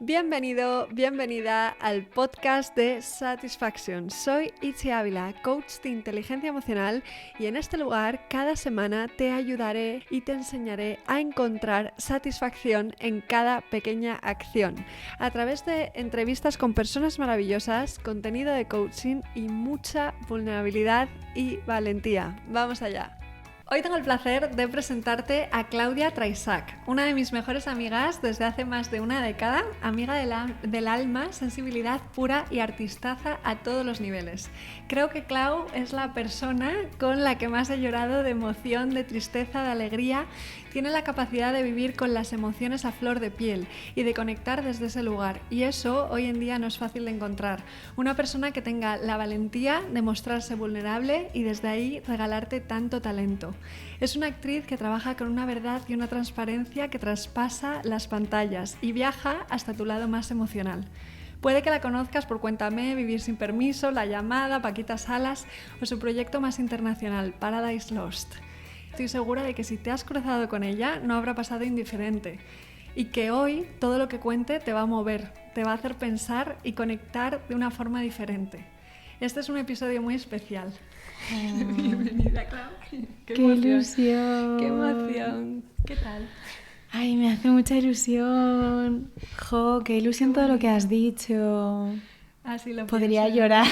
Bienvenido, bienvenida al podcast de Satisfaction. Soy Itzi Ávila, coach de inteligencia emocional, y en este lugar cada semana te ayudaré y te enseñaré a encontrar satisfacción en cada pequeña acción a través de entrevistas con personas maravillosas, contenido de coaching y mucha vulnerabilidad y valentía. ¡Vamos allá! Hoy tengo el placer de presentarte a Claudia Traisac, una de mis mejores amigas desde hace más de una década, amiga del alma, sensibilidad pura y artistaza a todos los niveles. Creo que Clau es la persona con la que más he llorado de emoción, de tristeza, de alegría. Tiene la capacidad de vivir con las emociones a flor de piel y de conectar desde ese lugar, y eso hoy en día no es fácil de encontrar. Una persona que tenga la valentía de mostrarse vulnerable y desde ahí regalarte tanto talento. Es una actriz que trabaja con una verdad y una transparencia que traspasa las pantallas y viaja hasta tu lado más emocional. Puede que la conozcas por Cuéntame, Vivir sin permiso, La llamada, Paquita Salas o su proyecto más internacional, Paradise Lost. Estoy segura de que si te has cruzado con ella no habrá pasado indiferente, y que hoy todo lo que cuente te va a mover, te va a hacer pensar y conectar de una forma diferente. Este es un episodio muy especial. Bienvenida, Clau. ¡Qué ilusión! ¡Qué emoción! ¿Qué tal? Ay, me hace mucha ilusión. ¡Jo, qué ilusión todo lo que has dicho! Así lo Podría pienso. llorar.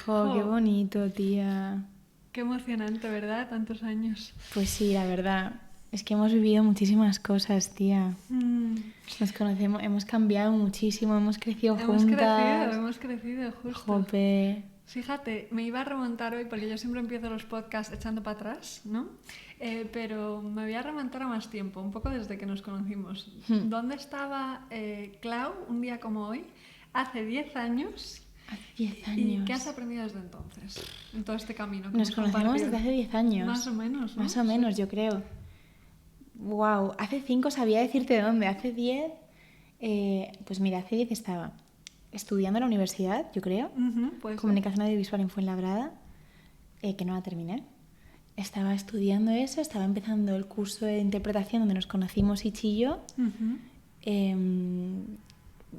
¡Jo, qué bonito, tía! Qué emocionante, ¿verdad? Tantos años. Pues sí, la verdad. Es que hemos vivido muchísimas cosas, tía. Nos conocemos, hemos cambiado muchísimo, hemos crecido juntas. Hemos crecido, justo. Jope. Fíjate, me iba a remontar hoy, porque yo siempre empiezo los podcasts echando para atrás, ¿no? Pero me voy a remontar a más tiempo, un poco desde que nos conocimos. ¿Dónde estaba Clau un día como hoy? Hace 10 años. Hace 10 años. ¿Y qué has aprendido desde entonces? En todo este camino. Nos conocemos desde hace 10 años. Más o menos, ¿no? Más o menos, sí. Yo creo. Wow, hace 5 sabía decirte dónde. Hace 10, pues mira, hace 10 estaba estudiando en la universidad, yo creo. Comunicación audiovisual en Fuenlabrada, que no la terminé. Estaba estudiando eso, estaba empezando el curso de interpretación donde nos conocimos Ichi y yo.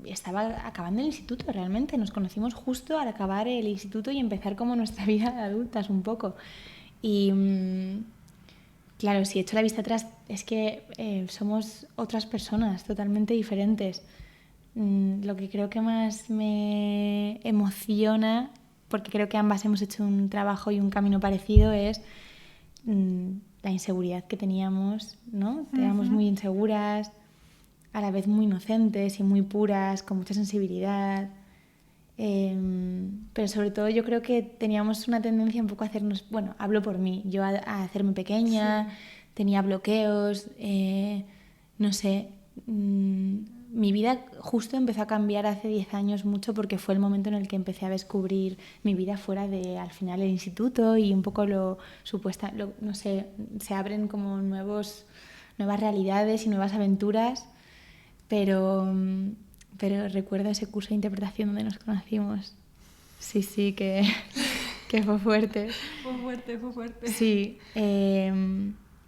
Estaba acabando el instituto realmente, nos conocimos justo al acabar el instituto y empezar como nuestra vida de adultas un poco. Y claro, si echo la vista atrás, es que somos otras personas totalmente diferentes. Lo que creo que más me emociona, porque creo que ambas hemos hecho un trabajo y un camino parecido, es la inseguridad que teníamos, ¿no? Éramos muy inseguras, a la vez muy inocentes y muy puras, con mucha sensibilidad. Pero sobre todo yo creo que teníamos una tendencia un poco a hacernos, bueno, hablo por mí, yo a hacerme pequeña, sí. Tenía bloqueos, no sé. Mi vida justo empezó a cambiar hace 10 años mucho, porque fue el momento en el que empecé a descubrir mi vida fuera de, al final, el instituto, y un poco no sé, se abren como nuevas realidades y nuevas aventuras, pero recuerdo ese curso de interpretación donde nos conocimos. Sí, que fue fuerte. Fue fuerte. Sí,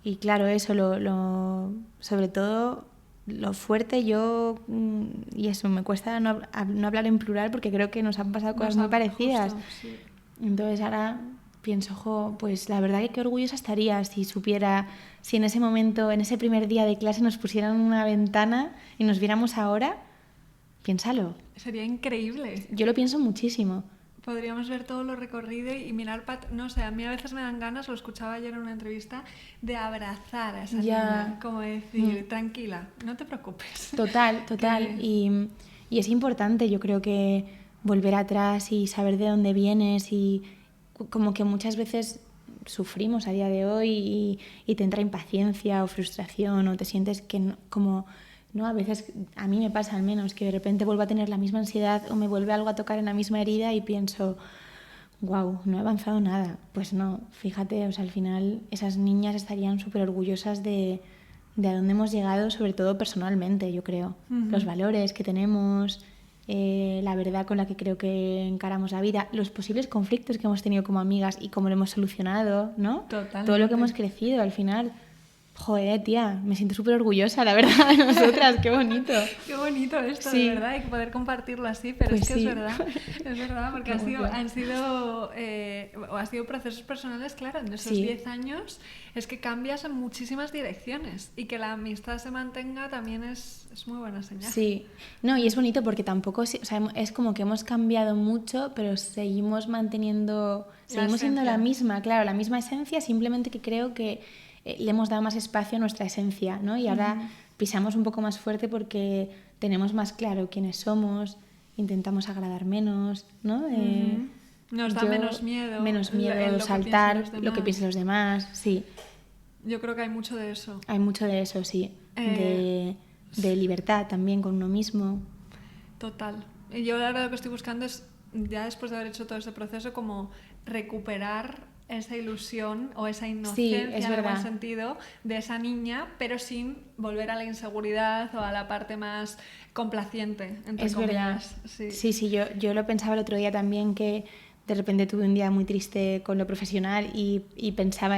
y claro, eso, sobre todo lo fuerte, y eso, me cuesta no hablar en plural, porque creo que nos han pasado cosas muy parecidas. Justo, sí. Entonces ahora pienso, pues la verdad que qué orgullosa estaría si supiera, si en ese momento, en ese primer día de clase nos pusieran una ventana y nos viéramos ahora. Piénsalo. Sería increíble. Yo lo pienso muchísimo. Podríamos ver todo lo recorrido y mirar no sé, a mí a veces me dan ganas, lo escuchaba ayer en una entrevista, de abrazar a esa niña, como decir, tranquila, no te preocupes. Total. Y es importante, yo creo, que volver atrás y saber de dónde vienes, y como que muchas veces sufrimos a día de hoy y te entra impaciencia o frustración, o te sientes que no, a veces, a mí me pasa al menos, que de repente vuelvo a tener la misma ansiedad o me vuelve algo a tocar en la misma herida y pienso, wow, no he avanzado nada. Pues no, fíjate, o sea, al final esas niñas estarían súper orgullosas de a dónde hemos llegado, sobre todo personalmente, yo creo. Los valores que tenemos, la verdad con la que creo que encaramos la vida, los posibles conflictos que hemos tenido como amigas y cómo lo hemos solucionado, ¿no? Totalmente. Todo lo que hemos crecido al final. Joder, tía, me siento súper orgullosa, la verdad, de nosotras, qué bonito. Qué bonito esto, Sí. de verdad, y poder compartirlo así, pero Pues es que sí. es verdad, porque han sido procesos personales, claro, en esos Sí. 10 años es que cambias en muchísimas direcciones y que la amistad se mantenga también es muy buena señal. Sí, no, y es bonito porque tampoco, o sea, es como que hemos cambiado mucho, pero seguimos siendo la misma, claro, la misma esencia, simplemente que creo que le hemos dado más espacio a nuestra esencia, ¿no? Y ahora pisamos un poco más fuerte porque tenemos más claro quiénes somos, intentamos agradar menos, ¿no? Nos da menos miedo Menos saltar lo que piensen los demás, sí. Yo creo que hay mucho de eso. Hay mucho de eso, sí. De libertad también con uno mismo. Total. Y yo ahora lo que estoy buscando es, ya después de haber hecho todo este proceso, como recuperar esa ilusión o esa inocencia en el buen sentido de esa niña, pero sin volver a la inseguridad o a la parte más complaciente, entre comillas. Verdad. Sí, yo lo pensaba el otro día también, que de repente tuve un día muy triste con lo profesional y pensaba,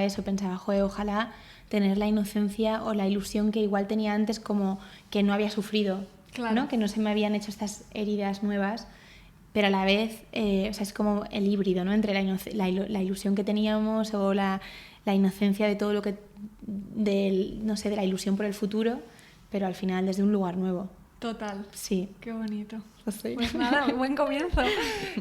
joder, ojalá tener la inocencia o la ilusión que igual tenía antes, como que no había sufrido, claro, ¿no? Que no se me habían hecho estas heridas nuevas, pero a la vez, o sea, es como el híbrido, ¿no? Entre la ilusión que teníamos o la inocencia de todo lo que, no sé, de la ilusión por el futuro, pero al final desde un lugar nuevo. Total. Sí. Qué bonito. Sí. Pues nada, buen comienzo.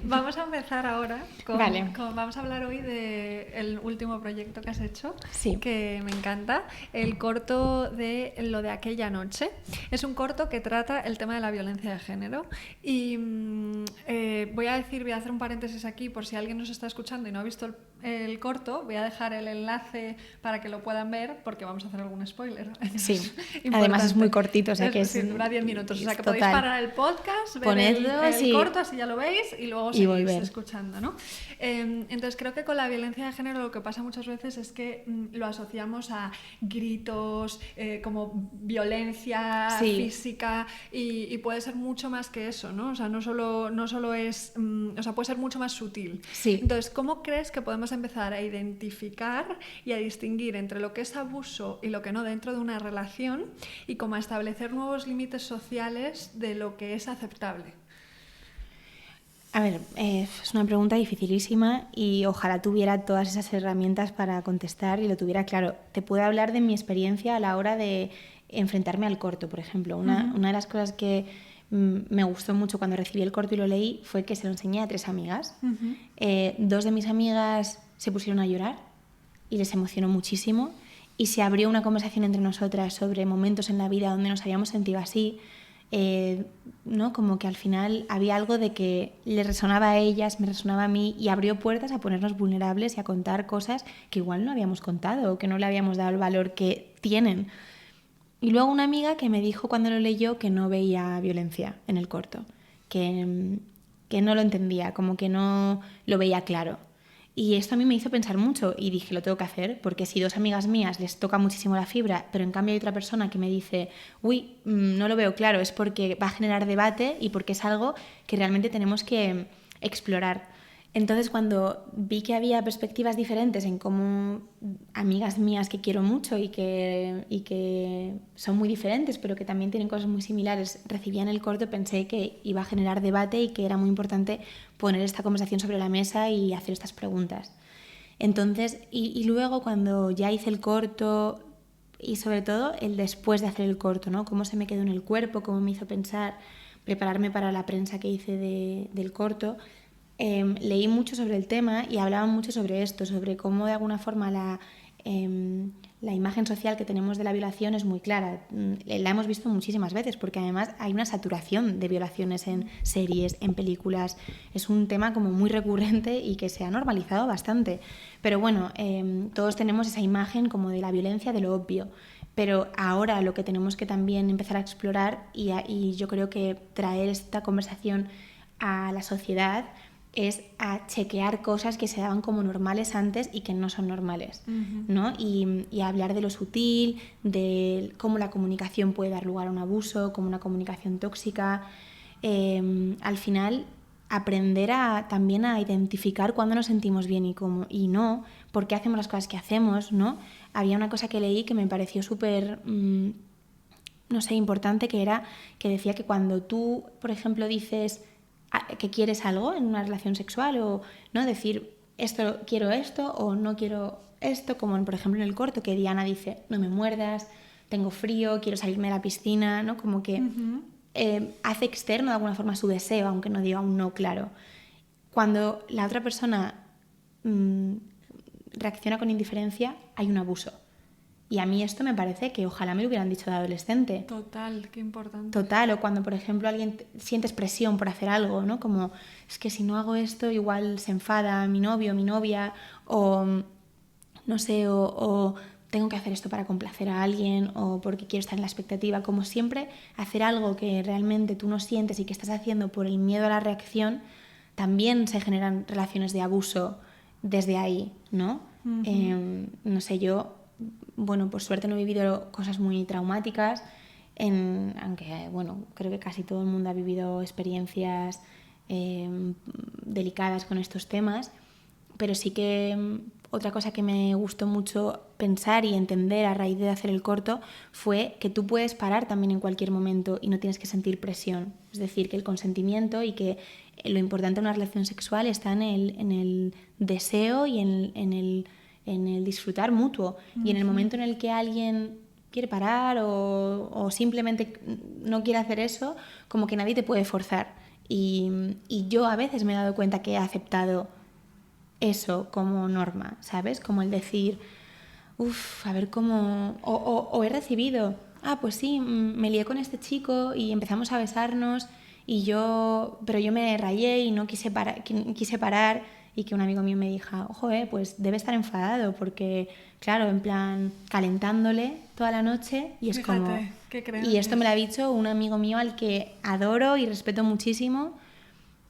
Vamos a empezar ahora vamos a hablar hoy del último proyecto que has hecho, que me encanta, el corto de Lo de aquella noche. Es un corto que trata el tema de la violencia de género y voy a hacer un paréntesis aquí por si alguien nos está escuchando y no ha visto el corto, voy a dejar el enlace para que lo puedan ver porque vamos a hacer algún spoiler. Sí, además es muy cortito, o sea que dura 10 minutos, o sea que total. podéis parar el podcast, ver el corto, así ya lo veis y luego seguís escuchando, ¿no? Entonces creo que con la violencia de género lo que pasa muchas veces es que lo asociamos a gritos, como violencia física y puede ser mucho más que eso, ¿no? O sea, no solo es, o sea, puede ser mucho más sutil. Sí. Entonces, ¿cómo crees que podemos empezar a identificar y a distinguir entre lo que es abuso y lo que no dentro de una relación y cómo a establecer nuevos límites sociales de lo que es aceptable? A ver, es una pregunta dificilísima y ojalá tuviera todas esas herramientas para contestar y lo tuviera claro. Te puedo hablar de mi experiencia a la hora de enfrentarme al corto, por ejemplo. Una de las cosas que me gustó mucho cuando recibí el corto y lo leí fue que se lo enseñé a 3 amigas. 2 de mis amigas se pusieron a llorar y les emocionó muchísimo y se abrió una conversación entre nosotras sobre momentos en la vida donde nos habíamos sentido así. ¿No? Como que al final había algo de que le resonaba a ellas, me resonaba a mí y abrió puertas a ponernos vulnerables y a contar cosas que igual no habíamos contado o que no le habíamos dado el valor que tienen. Y luego una amiga que me dijo cuando lo leyó que no veía violencia en el corto, que no lo entendía, como que no lo veía claro. Y esto a mí me hizo pensar mucho y dije, lo tengo que hacer, porque si 2 amigas mías les toca muchísimo la fibra, pero en cambio hay otra persona que me dice, uy, no lo veo claro, es porque va a generar debate y porque es algo que realmente tenemos que explorar. Entonces, cuando vi que había perspectivas diferentes en cómo amigas mías que quiero mucho y que son muy diferentes, pero que también tienen cosas muy similares, recibían el corto, pensé que iba a generar debate y que era muy importante poner esta conversación sobre la mesa y hacer estas preguntas. Entonces, y luego cuando ya hice el corto y sobre todo el después de hacer el corto, ¿no? Cómo se me quedó en el cuerpo, cómo me hizo pensar, prepararme para la prensa que hice del corto. Leí mucho sobre el tema y hablaban mucho sobre esto, sobre cómo de alguna forma la imagen social que tenemos de la violación es muy clara. La hemos visto muchísimas veces porque además hay una saturación de violaciones en series, en películas. Es un tema como muy recurrente y que se ha normalizado bastante. Pero bueno, todos tenemos esa imagen como de la violencia, de lo obvio. Pero ahora lo que tenemos que también empezar a explorar y yo creo que traer esta conversación a la sociedad es a chequear cosas que se daban como normales antes y que no son normales, ¿no? Y hablar de lo sutil, de cómo la comunicación puede dar lugar a un abuso, como una comunicación tóxica. Al final, aprender también a identificar cuándo nos sentimos bien y no, por qué hacemos las cosas que hacemos, ¿no? había una cosa que leí que me pareció súper, no sé, importante, que era que decía que cuando tú, por ejemplo, dices que quieres algo en una relación sexual, o no decir esto, quiero esto o no quiero esto, como por ejemplo en el corto que Diana dice, no me muerdas, tengo frío, quiero salirme de la piscina, ¿no? Como que hace externo de alguna forma su deseo, aunque no diga un no claro. Cuando la otra persona reacciona con indiferencia, hay un abuso. Y a mí esto me parece que ojalá me lo hubieran dicho de adolescente. Total, qué importante. Total, o cuando, por ejemplo, alguien sientes presión por hacer algo, ¿no? Como, es que si no hago esto, igual se enfada mi novio o mi novia, o no sé, o tengo que hacer esto para complacer a alguien, o porque quiero estar en la expectativa. Como siempre, hacer algo que realmente tú no sientes y que estás haciendo por el miedo a la reacción, también se generan relaciones de abuso desde ahí, ¿no? No sé, yo, bueno, por suerte no he vivido cosas muy traumáticas, aunque, bueno, creo que casi todo el mundo ha vivido experiencias delicadas con estos temas, pero sí que otra cosa que me gustó mucho pensar y entender a raíz de hacer el corto fue que tú puedes parar también en cualquier momento y no tienes que sentir presión. Es decir, que el consentimiento y que lo importante en una relación sexual está en el deseo y en el disfrutar mutuo. Y en el momento en el que alguien quiere parar o simplemente no quiere hacer eso, como que nadie te puede forzar. Y yo a veces me he dado cuenta que he aceptado eso como norma, ¿sabes? Como el decir, a ver cómo... O he recibido, pues sí, me lié con este chico y empezamos a besarnos pero yo me rayé y no quise parar, y que un amigo mío me dijo, ojo, pues debe estar enfadado porque, claro, en plan, calentándole toda la noche, y es Fíjate, como... qué creencias. Y esto me lo ha dicho un amigo mío al que adoro y respeto muchísimo,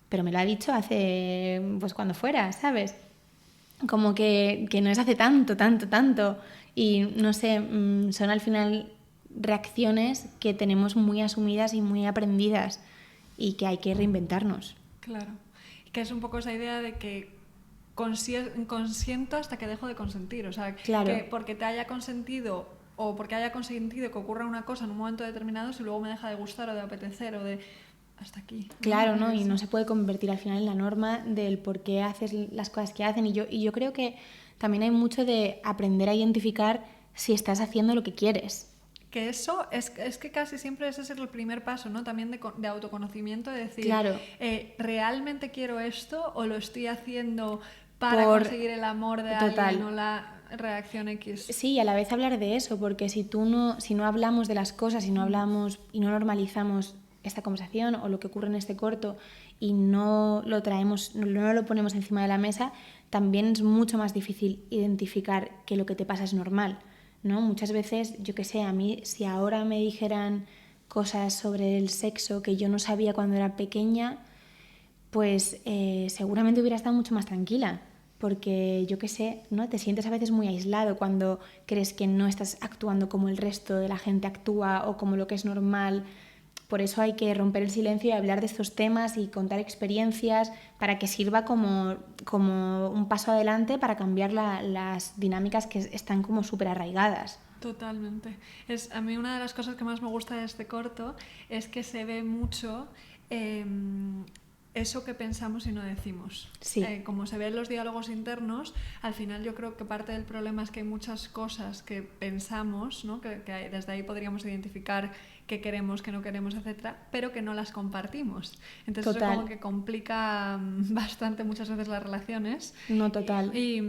pero me lo ha dicho hace, pues cuando fuera, ¿sabes? Como que no es hace tanto. Y no sé, son al final reacciones que tenemos muy asumidas y muy aprendidas y que hay que reinventarnos. Claro. Que es un poco esa idea de que consiento hasta que dejo de consentir. O sea, claro. que porque te haya consentido o porque haya consentido que ocurra una cosa en un momento determinado, si luego me deja de gustar o de apetecer o de... hasta aquí. Claro, ¿no? Y no se puede convertir al final en la norma del por qué haces las cosas que hacen. Y yo creo que también hay mucho de aprender a identificar si estás haciendo lo que quieres. Que eso es que casi siempre ese es el primer paso, ¿no? También de autoconocimiento, de decir, claro. ¿Realmente quiero esto o lo estoy haciendo para conseguir el amor de alguien o la reacción X? Sí, y a la vez hablar de eso, porque si no hablamos de las cosas, si no hablamos y no normalizamos esta conversación o lo que ocurre en este corto y no lo traemos, no lo ponemos encima de la mesa, también es mucho más difícil identificar que lo que te pasa es normal, ¿no? Muchas veces, yo qué sé, a mí si ahora me dijeran cosas sobre el sexo que yo no sabía cuando era pequeña, pues seguramente hubiera estado mucho más tranquila, porque yo qué sé, ¿no? Te sientes a veces muy aislado cuando crees que no estás actuando como el resto de la gente actúa o como lo que es normal. Por eso hay que romper el silencio y hablar de estos temas y contar experiencias para que sirva como un paso adelante para cambiar las dinámicas que están como súper arraigadas. Totalmente. A mí una de las cosas que más me gusta de este corto es que se ve mucho eso que pensamos y no decimos. Sí. Como se ve en los diálogos internos, al final yo creo que parte del problema es que hay muchas cosas que pensamos, ¿no? que desde ahí podríamos identificar qué queremos, qué no queremos, etcétera, pero que no las compartimos. Entonces total. Eso como que complica bastante muchas veces las relaciones. No, total. Y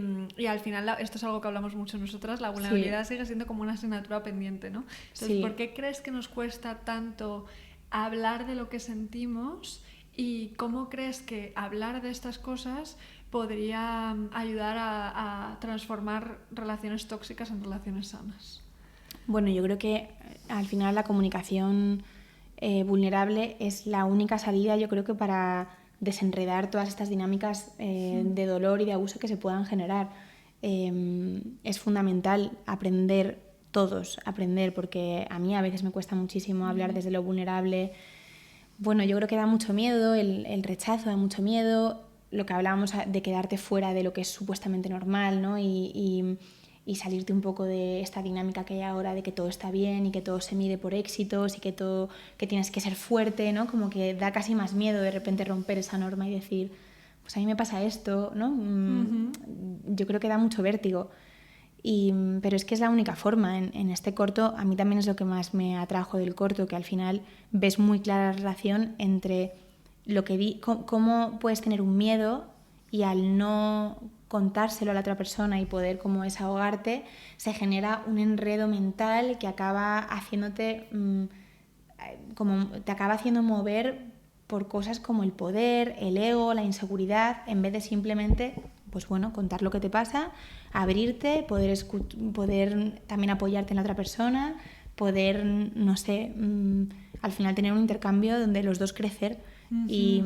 al final, esto es algo que hablamos mucho nosotras, la vulnerabilidad sigue siendo como una asignatura pendiente, ¿no? Entonces, ¿por qué crees que nos cuesta tanto hablar de lo que sentimos? ¿Y cómo crees que hablar de estas cosas podría ayudar a transformar relaciones tóxicas en relaciones sanas? Bueno, yo creo que al final la comunicación vulnerable es la única salida, yo creo que para desenredar todas estas dinámicas de dolor y de abuso que se puedan generar. Es fundamental aprender, porque a mí a veces me cuesta muchísimo hablar desde lo vulnerable. Bueno, yo creo que da mucho miedo, el rechazo da mucho miedo, lo que hablábamos de quedarte fuera de lo que es supuestamente normal, ¿no? Y y salirte un poco de esta dinámica que hay ahora de que todo está bien y que todo se mide por éxitos y que tienes que ser fuerte, ¿no? Como que da casi más miedo de repente romper esa norma y decir, pues a mí me pasa esto, ¿no? Yo creo que da mucho vértigo. Pero es que es la única forma. En este corto, a mí también es lo que más me atrajo del corto, que al final ves muy clara la relación entre lo que cómo puedes tener un miedo y al no contárselo a la otra persona y poder como desahogarte, se genera un enredo mental que acaba haciéndote como te acaba haciendo mover por cosas como el poder, el ego, la inseguridad, en vez de simplemente, pues bueno, contar lo que te pasa, abrirte, poder también apoyarte en la otra persona, poder, no sé, al final tener un intercambio donde los dos crecer. Y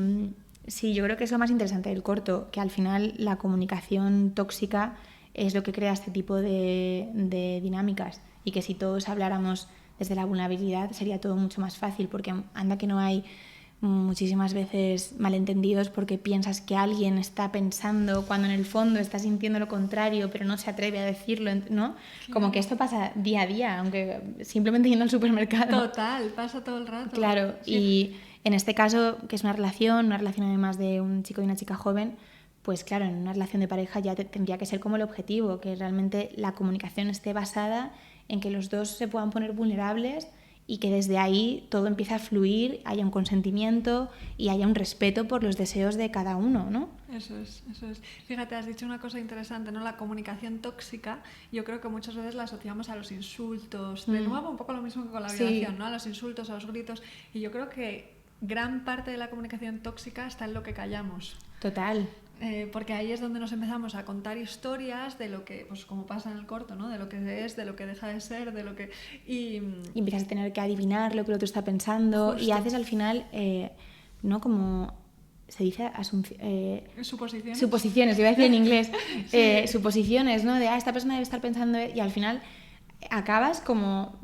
sí, yo creo que es lo más interesante del corto, que al final la comunicación tóxica es lo que crea este tipo de dinámicas, y que si todos habláramos desde la vulnerabilidad sería todo mucho más fácil, porque anda que no hay muchísimas veces malentendidos porque piensas que alguien está pensando cuando en el fondo está sintiendo lo contrario pero no se atreve a decirlo, ¿no? Como que esto pasa día a día, aunque simplemente yendo al supermercado. Total, pasa todo el rato. Claro, sí. Y en este caso, que es una relación además de un chico y una chica joven, pues claro, en una relación de pareja ya tendría que ser como el objetivo, que realmente la comunicación esté basada en que los dos se puedan poner vulnerables y que desde ahí todo empiece a fluir, haya un consentimiento y haya un respeto por los deseos de cada uno, ¿no? Eso es. Fíjate, has dicho una cosa interesante, ¿no? La comunicación tóxica, yo creo que muchas veces la asociamos a los insultos. De nuevo, un poco lo mismo que con la violación, ¿no? A los insultos, a los gritos. Y yo creo que gran parte de la comunicación tóxica está en lo que callamos. Total. Porque ahí es donde nos empezamos a contar historias de lo que, pues como pasa en el corto, ¿no? De lo que es, de lo que deja de ser, de lo que... Y empiezas a tener que adivinar lo que el otro está pensando. Justo. Y haces al final, ¿no? Como se dice suposiciones, iba a decir en inglés. Sí. Suposiciones, ¿no? De esta persona debe estar pensando, y al final acabas como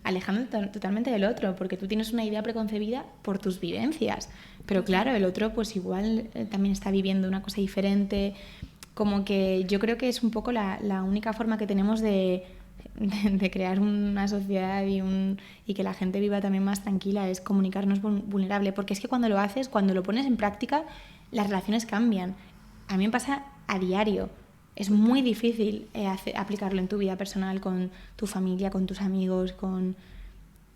alejándote totalmente del otro, porque tú tienes una idea preconcebida por tus vivencias, pero claro, el otro pues igual también está viviendo una cosa diferente. Como que yo creo que es un poco la única forma que tenemos de crear una sociedad y que la gente viva también más tranquila, es comunicarnos vulnerable, porque es que cuando lo haces, cuando lo pones en práctica, las relaciones cambian. A mí me pasa a diario. Es muy difícil aplicarlo en tu vida personal, con tu familia, con tus amigos,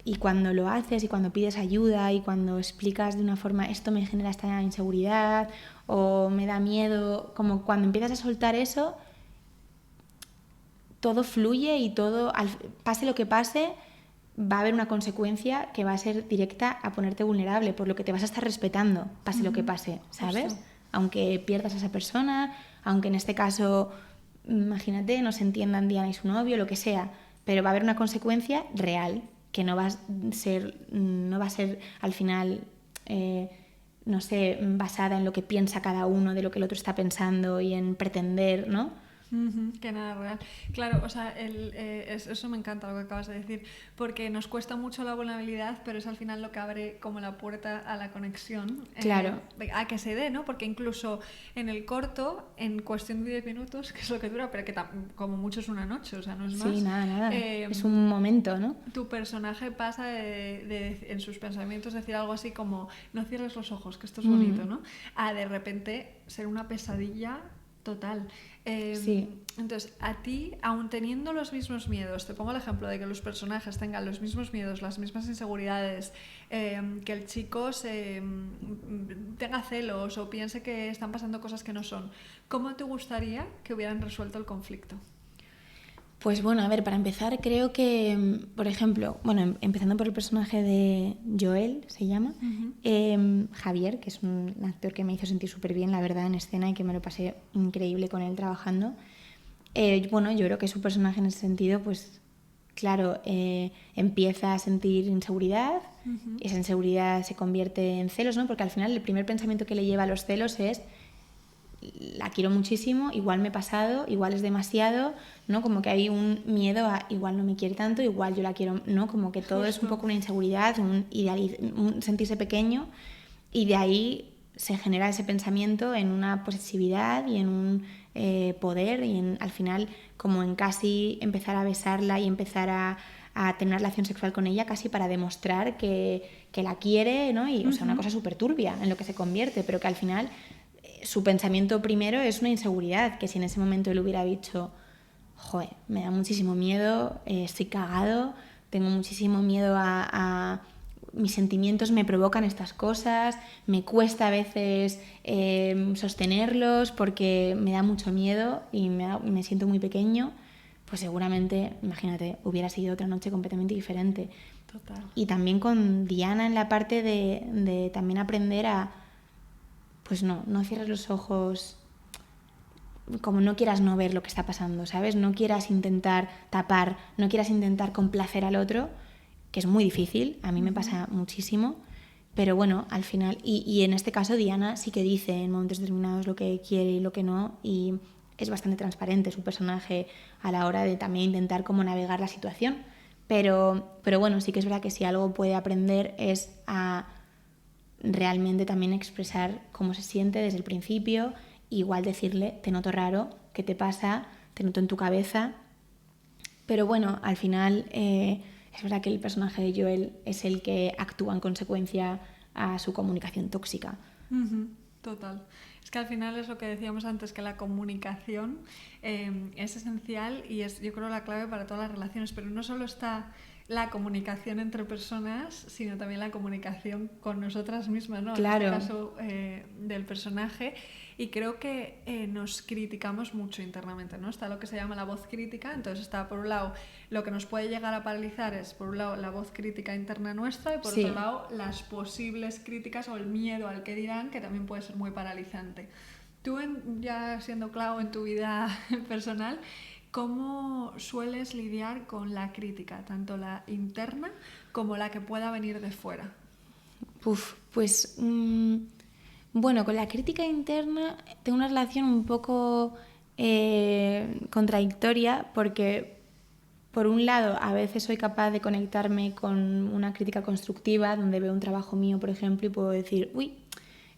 y cuando lo haces y cuando pides ayuda y cuando explicas de una forma esto me genera esta inseguridad o me da miedo, como cuando empiezas a soltar eso, todo fluye y todo, pase lo que pase, va a haber una consecuencia que va a ser directa a ponerte vulnerable, por lo que te vas a estar respetando, pase lo que pase, ¿sabes? Justo. Aunque pierdas a esa persona, aunque en este caso, imagínate, no se entiendan Diana y su novio, lo que sea, pero va a haber una consecuencia real, que no va a ser al final, no sé, basada en lo que piensa cada uno de lo que el otro está pensando y en pretender, ¿no? Que nada real. Claro, o sea, eso me encanta lo que acabas de decir, porque nos cuesta mucho la vulnerabilidad, pero es al final lo que abre como la puerta a la conexión. Claro. A que se dé, ¿no? Porque incluso en el corto, en cuestión de 10 minutos, que es lo que dura, pero que como mucho es una noche, o sea, no es más. Sí, nada. Es un momento, ¿no? Tu personaje pasa de en sus pensamientos decir algo así como no cierres los ojos, que esto es bonito, ¿no? A de repente ser una pesadilla total. Sí. Entonces, a ti, aun teniendo los mismos miedos, te pongo el ejemplo de que los personajes tengan los mismos miedos, las mismas inseguridades, que el chico tenga celos o piense que están pasando cosas que no son, ¿cómo te gustaría que hubieran resuelto el conflicto? Pues bueno, a ver, para empezar creo que, por ejemplo, bueno, empezando por el personaje de Joel, se llama, Javier, que es un actor que me hizo sentir súper bien, la verdad, en escena, y que me lo pasé increíble con él trabajando. Bueno, yo creo que su personaje en ese sentido, pues claro, empieza a sentir inseguridad, esa inseguridad se convierte en celos, ¿no? Porque al final el primer pensamiento que le lleva a los celos es: la quiero muchísimo, igual me he pasado, igual es demasiado, ¿no? Como que hay un miedo a igual no me quiere tanto, igual yo la quiero, ¿no? Como que todo es un poco una inseguridad, un sentirse pequeño, y de ahí se genera ese pensamiento en una posesividad y en un poder y al final como en casi empezar a besarla y empezar a tener una relación sexual con ella casi para demostrar que la quiere, ¿no? Y, o sea, una cosa súper turbia en lo que se convierte, pero que al final su pensamiento primero es una inseguridad, que si en ese momento él hubiera dicho, joder, me da muchísimo miedo, estoy cagado, tengo muchísimo miedo a mis sentimientos me provocan estas cosas, me cuesta a veces sostenerlos porque me da mucho miedo y me siento muy pequeño, pues seguramente, imagínate, hubiera sido otra noche completamente diferente. Total. Y también con Diana en la parte de también aprender a, pues no cierres los ojos, como no quieras no ver lo que está pasando, ¿sabes? No quieras intentar tapar, no quieras intentar complacer al otro, que es muy difícil, a mí me pasa muchísimo, pero bueno, al final, y en este caso Diana sí que dice en momentos determinados lo que quiere y lo que no, y es bastante transparente su personaje a la hora de también intentar como navegar la situación, pero bueno, sí que es verdad que si algo puede aprender es a realmente también expresar cómo se siente desde el principio, igual decirle, te noto raro, ¿qué te pasa? Te noto en tu cabeza. Pero bueno, al final es verdad que el personaje de Joel es el que actúa en consecuencia a su comunicación tóxica. Total. Es que al final es lo que decíamos antes, que la comunicación es esencial y es, yo creo, la clave para todas las relaciones, pero no solo está la comunicación entre personas, sino también la comunicación con nosotras mismas, ¿no? Claro. En este caso del personaje. Y creo que nos criticamos mucho internamente, ¿no? Está lo que se llama la voz crítica, entonces está por un lado lo que nos puede llegar a paralizar es por un lado la voz crítica interna nuestra y por otro lado las posibles críticas o el miedo al que dirán, que también puede ser muy paralizante. Tú, ya siendo claro en tu vida personal, ¿cómo sueles lidiar con la crítica, tanto la interna como la que pueda venir de fuera? Pues bueno, con la crítica interna tengo una relación un poco contradictoria porque por un lado a veces soy capaz de conectarme con una crítica constructiva donde veo un trabajo mío, por ejemplo, y puedo decir, uy,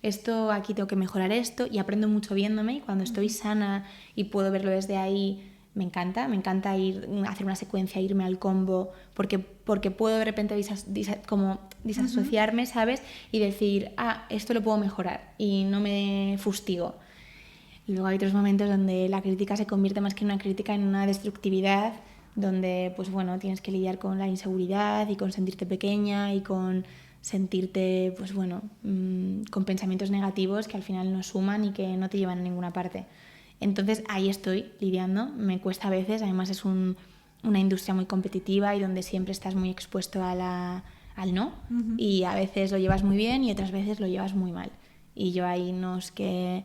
esto aquí tengo que mejorar esto, y aprendo mucho viéndome, y cuando estoy sana y puedo verlo desde ahí, me encanta hacer una secuencia, irme al combo, porque puedo de repente disasociarme, ¿sabes? Y decir, esto lo puedo mejorar y no me fustigo. Y luego hay otros momentos donde la crítica se convierte más que en una crítica en una destructividad, donde pues bueno, tienes que lidiar con la inseguridad y con sentirte pequeña y con sentirte pues bueno, con pensamientos negativos que al final no suman y que no te llevan a ninguna parte. Entonces ahí estoy lidiando, me cuesta a veces, además es una industria muy competitiva y donde siempre estás muy expuesto al no, y a veces lo llevas muy bien y otras veces lo llevas muy mal. Y yo ahí no es que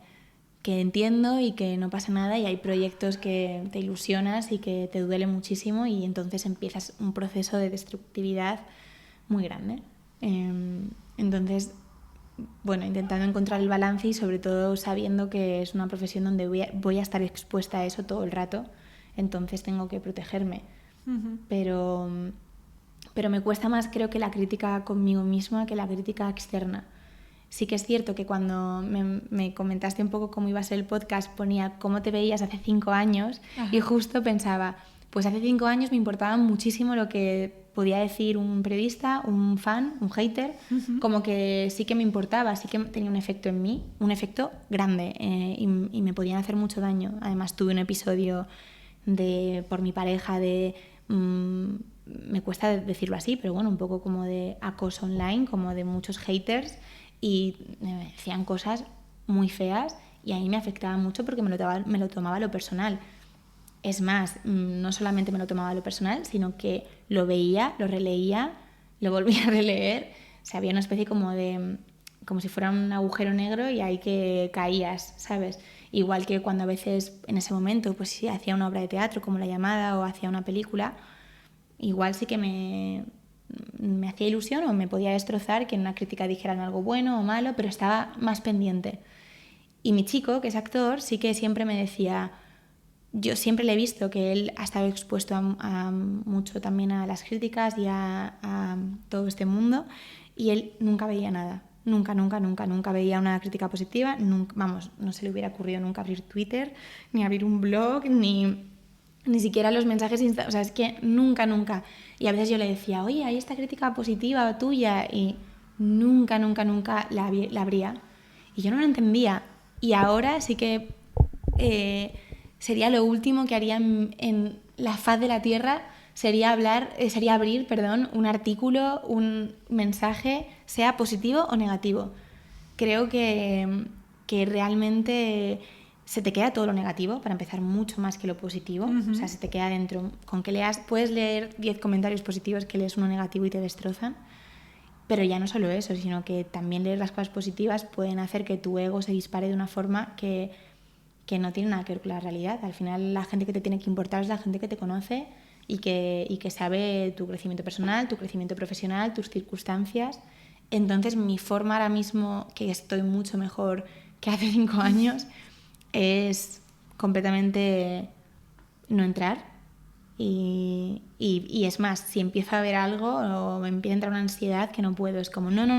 entiendo y que no pasa nada, y hay proyectos que te ilusionas y que te duele muchísimo y entonces empiezas un proceso de destructividad muy grande. Entonces, bueno, intentando encontrar el balance y sobre todo sabiendo que es una profesión donde voy a estar expuesta a eso todo el rato, entonces tengo que protegerme. Pero me cuesta más, creo, que la crítica conmigo misma que la crítica externa. Sí que es cierto que cuando me comentaste un poco cómo iba a ser el podcast, ponía cómo te veías hace 5 años. Ajá. Y justo pensaba, pues hace 5 años me importaba muchísimo lo que podía decir un periodista, un fan, un hater, como que sí que me importaba, sí que tenía un efecto en mí, un efecto grande, y me podían hacer mucho daño. Además tuve un episodio por mi pareja me cuesta decirlo así, pero bueno, un poco como de acoso online, como de muchos haters, y me decían cosas muy feas y a mí me afectaba mucho porque me lo tomaba a lo personal. Es más, no solamente me lo tomaba a lo personal, sino que lo veía, lo releía, lo volvía a releer. O sea, había una especie como si fuera un agujero negro y ahí que caías, ¿sabes? Igual que cuando a veces en ese momento pues sí, hacía una obra de teatro como La Llamada o hacía una película, igual sí que me hacía ilusión o me podía destrozar que en una crítica dijeran algo bueno o malo, pero estaba más pendiente. Y mi chico, que es actor, sí que siempre me decía, yo siempre le he visto que él ha estado expuesto a mucho también a las críticas y a todo este mundo, y él nunca veía nada. nunca veía una crítica positiva, vamos, no se le hubiera ocurrido nunca abrir Twitter, ni abrir un blog, ni siquiera los mensajes o sea, es que nunca. Y a veces yo le decía, oye, hay esta crítica positiva tuya, y nunca la abría. Y yo no lo entendía. Y ahora sí que sería lo último que haría en la faz de la Tierra, sería abrir un artículo, un mensaje, sea positivo o negativo. Creo que realmente se te queda todo lo negativo, para empezar, mucho más que lo positivo. O sea, se te queda dentro. Con que puedes leer 10 comentarios positivos, que lees uno negativo y te destrozan. Pero ya no solo eso, sino que también leer las cosas positivas pueden hacer que tu ego se dispare de una forma que no tiene nada que ver con la realidad. Al final, la gente que te tiene que importar es la gente que te conoce y que sabe tu crecimiento personal, tu crecimiento profesional, tus circunstancias. Entonces, mi forma ahora mismo, que estoy mucho mejor que hace 5 años, es completamente no entrar. Y es más, si empiezo a ver algo o me empieza a entrar una ansiedad que no puedo, es como no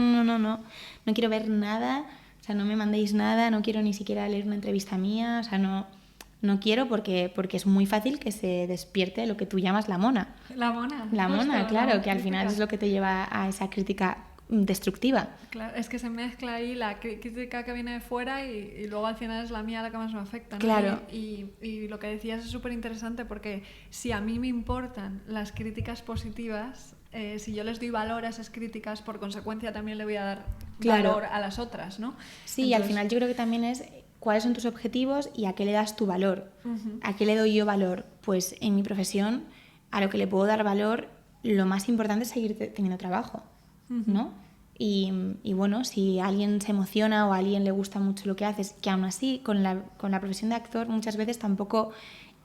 quiero ver nada, o sea, no me mandéis nada, no quiero ni siquiera leer una entrevista mía, o sea, no quiero porque es muy fácil que se despierte lo que tú llamas la mona. La mona. La mona, justo, claro, la que al final es lo que te lleva a esa crítica destructiva. Claro, es que se mezcla ahí la crítica que viene de fuera y luego al final es la mía la que más me afecta, ¿no? Claro. Y lo que decías es súper interesante, porque si a mí me importan las críticas positivas, si yo les doy valor a esas críticas, por consecuencia también le voy a dar valor a las otras, ¿no? Sí, y al final yo creo que también es cuáles son tus objetivos y a qué le das tu valor. ¿A qué le doy yo valor? Pues en mi profesión, a lo que le puedo dar valor, lo más importante es seguir teniendo trabajo, ¿no? Y bueno, si alguien se emociona o a alguien le gusta mucho lo que haces, que aún así con la profesión de actor muchas veces tampoco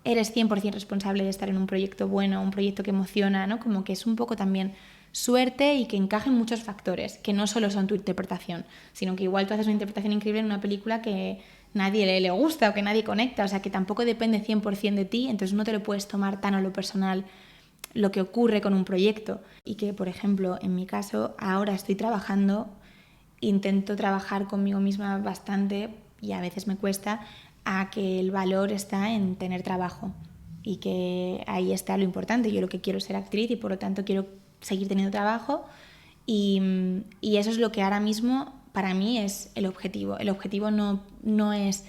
eres 100% responsable de estar en un proyecto bueno, un proyecto que emociona, ¿no? Como que es un poco también suerte y que encajen muchos factores, que no solo son tu interpretación, sino que igual tú haces una interpretación increíble en una película que nadie le gusta o que nadie conecta, o sea, que tampoco depende 100% de ti, entonces no te lo puedes tomar tan a lo personal lo que ocurre con un proyecto. Y que, por ejemplo, en mi caso, ahora estoy trabajando, intento trabajar conmigo misma bastante y a veces me cuesta, a que el valor está en tener trabajo y que ahí está lo importante. Yo lo que quiero es ser actriz y por lo tanto quiero seguir teniendo trabajo y eso es lo que ahora mismo para mí es el objetivo. El objetivo no es,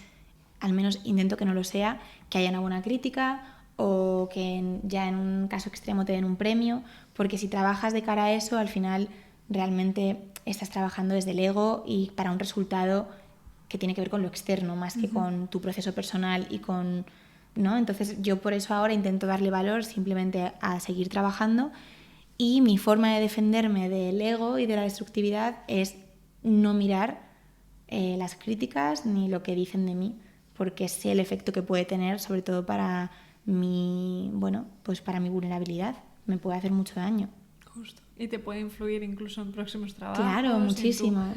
al menos intento que no lo sea, que haya una buena crítica o que ya en un caso extremo te den un premio, porque si trabajas de cara a eso, al final realmente estás trabajando desde el ego y para un resultado que tiene que ver con lo externo más que con tu proceso personal y con, ¿no? Entonces yo por eso ahora intento darle valor simplemente a seguir trabajando, y mi forma de defenderme del ego y de la destructividad es no mirar las críticas ni lo que dicen de mí, porque sé el efecto que puede tener, sobre todo para para mi vulnerabilidad. Me puede hacer mucho daño. Justo. Y te puede influir incluso en próximos trabajos. Claro, muchísimo.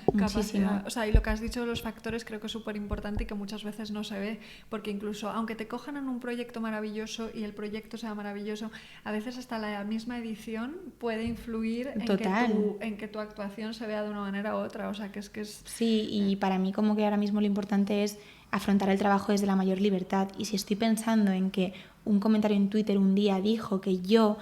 O sea, y lo que has dicho de los factores creo que es súper importante y que muchas veces no se ve, porque incluso aunque te cojan en un proyecto maravilloso y el proyecto sea maravilloso, a veces hasta la misma edición puede influir en que tu actuación se vea de una manera u otra. O sea, que es... Sí, y para mí como que ahora mismo lo importante es afrontar el trabajo desde la mayor libertad. Y si estoy pensando en que un comentario en Twitter un día dijo que yo,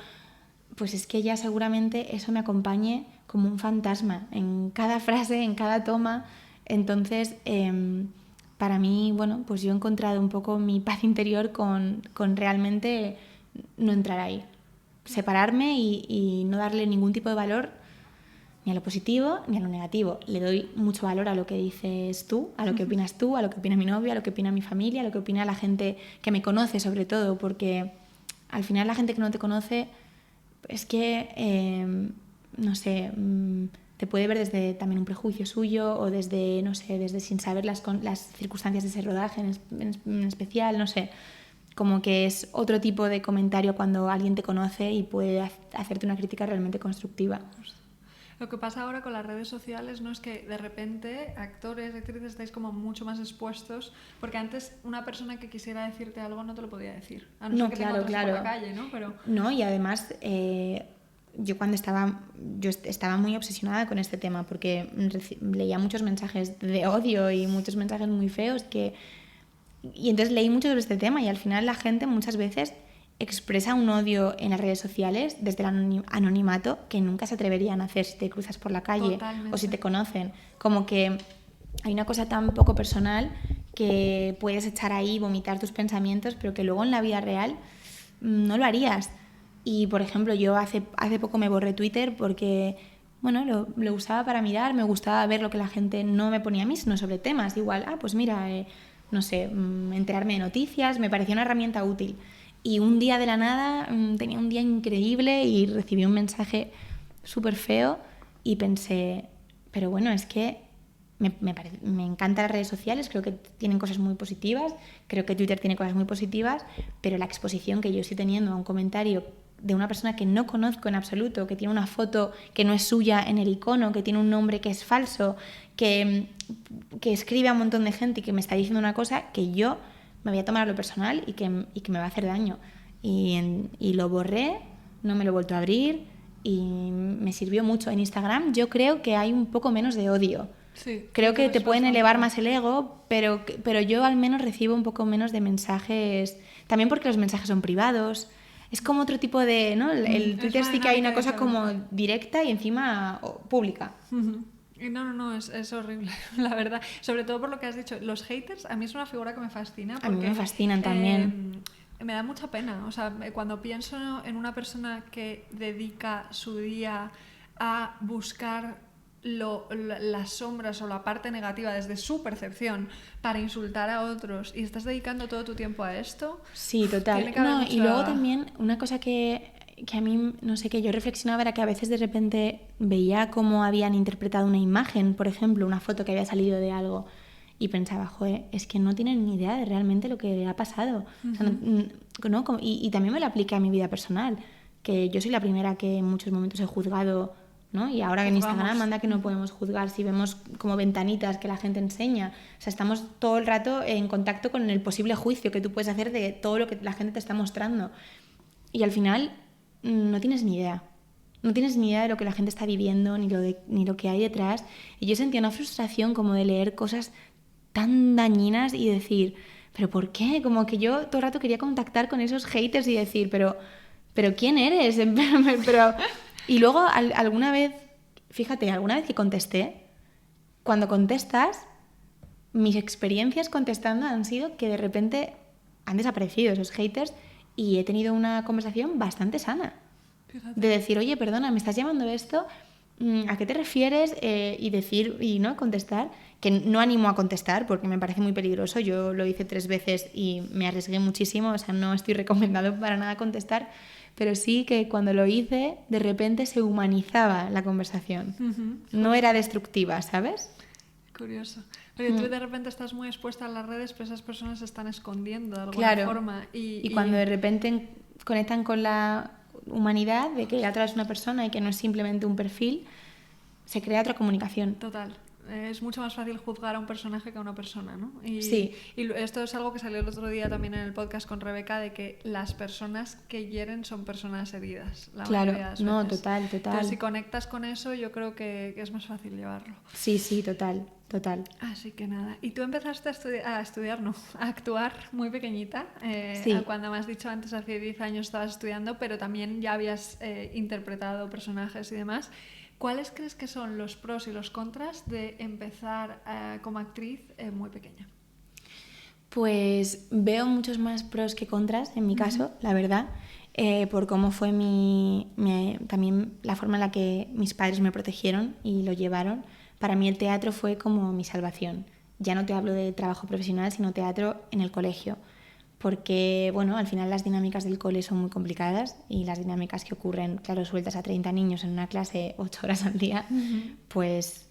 pues es que ya seguramente eso me acompañe como un fantasma en cada frase, en cada toma. Entonces, para mí, pues yo he encontrado un poco mi paz interior con realmente no entrar ahí. Separarme y no darle ningún tipo de valor ni a lo positivo ni a lo negativo. Le doy mucho valor a lo que dices tú, a lo que opinas tú, a lo que opina mi novia, a lo que opina mi familia, a lo que opina la gente que me conoce sobre todo, porque al final la gente que no te conoce es que, no sé, te puede ver desde también un prejuicio suyo o desde, no sé, desde sin saber las circunstancias de ese rodaje en especial, no sé. Como que es otro tipo de comentario cuando alguien te conoce y puede hacerte una crítica realmente constructiva. Lo que pasa ahora con las redes sociales, ¿no?, es que de repente actores, actrices estáis como mucho más expuestos, porque antes una persona que quisiera decirte algo no te lo podía decir, a no ser que te encontrase por la calle, ¿no? Pero... No, y además yo estaba muy obsesionada con este tema porque leía muchos mensajes de odio y muchos mensajes muy feos y entonces leí mucho sobre este tema y al final la gente muchas veces expresa un odio en las redes sociales desde el anonimato que nunca se atreverían a hacer si te cruzas por la calle. Totalmente. O si te conocen. Como que hay una cosa tan poco personal que puedes echar ahí, vomitar tus pensamientos, pero que luego en la vida real no lo harías. Y, por ejemplo, yo hace poco me borré Twitter porque, bueno, lo usaba para mirar, me gustaba ver lo que la gente no me ponía a mí, sino sobre temas. Igual, pues mira, no sé, enterarme de noticias, me parecía una herramienta útil. Y un día de la nada, tenía un día increíble y recibí un mensaje súper feo y pensé, pero bueno, es que me encantan las redes sociales, creo que tienen cosas muy positivas, creo que Twitter tiene cosas muy positivas, pero la exposición que yo estoy teniendo a un comentario de una persona que no conozco en absoluto, que tiene una foto que no es suya en el icono, que tiene un nombre que es falso, que escribe a un montón de gente y que me está diciendo una cosa que yo me voy a tomar a lo personal y que me va a hacer daño. Y lo borré, no me lo he vuelto a abrir y me sirvió mucho. En Instagram yo creo que hay un poco menos de odio. Sí, creo que te pueden elevar más el ego, pero yo al menos recibo un poco menos de mensajes, también porque los mensajes son privados. Es como otro tipo de, ¿no? El Twitter sí que hay una cosa como directa y encima pública. No, es horrible, la verdad. Sobre todo por lo que has dicho, los haters a mí es una figura que me fascina. Porque, a mí me fascinan también. Me da mucha pena, o sea, cuando pienso en una persona que dedica su día a buscar las sombras o la parte negativa desde su percepción para insultar a otros y estás dedicando todo tu tiempo a esto. Sí, total. Y luego también una cosa que a mí, no sé, que yo reflexionaba era que a veces de repente veía cómo habían interpretado una imagen, por ejemplo, una foto que había salido de algo y pensaba, joder, es que no tienen ni idea de realmente lo que ha pasado. O sea, ¿no? Y también me lo apliqué a mi vida personal, que yo soy la primera que en muchos momentos he juzgado, ¿no? Y ahora en Instagram manda que no podemos juzgar si vemos como ventanitas que la gente enseña. O sea, estamos todo el rato en contacto con el posible juicio que tú puedes hacer de todo lo que la gente te está mostrando. Y al final no tienes ni idea. No tienes ni idea de lo que la gente está viviendo, ni lo que hay detrás. Y yo sentía una frustración como de leer cosas tan dañinas y decir, ¿pero por qué? Como que yo todo el rato quería contactar con esos haters y decir, ¿pero quién eres? Y luego alguna vez que contesté, cuando contestas, mis experiencias contestando han sido que de repente han desaparecido esos haters y he tenido una conversación bastante sana. Fíjate. De decir, oye, perdona, ¿me estás llamando esto? ¿A qué te refieres? Y decir, y no contestar, que no animo a contestar porque me parece muy peligroso. Yo lo hice 3 veces y me arriesgué muchísimo, o sea, no estoy recomendando para nada contestar, pero sí que cuando lo hice, de repente se humanizaba la conversación. No era destructiva, ¿sabes? Curioso. Porque tú de repente estás muy expuesta a las redes, pero esas personas se están escondiendo de alguna forma. Y cuando de repente conectan con la humanidad de que atrás es una persona y que no es simplemente un perfil, se crea otra comunicación. Total. Es mucho más fácil juzgar a un personaje que a una persona, ¿no? Sí. Y esto es algo que salió el otro día también en el podcast con Rebeca, de que las personas que hieren son personas heridas. Claro, no, total. Entonces, si conectas con eso, yo creo que es más fácil llevarlo. Sí, total. Así que nada. Y tú empezaste a actuar muy pequeñita. Sí. Cuando me has dicho antes, hace 10 años estabas estudiando, pero también ya habías interpretado personajes y demás. ¿Cuáles crees que son los pros y los contras de empezar como actriz muy pequeña? Pues veo muchos más pros que contras, en mi caso, la verdad, por cómo fue también la forma en la que mis padres me protegieron y lo llevaron. Para mí el teatro fue como mi salvación. Ya no te hablo de trabajo profesional, sino teatro en el colegio. Porque, bueno, al final las dinámicas del cole son muy complicadas y las dinámicas que ocurren, claro, sueltas a 30 niños en una clase 8 horas al día, pues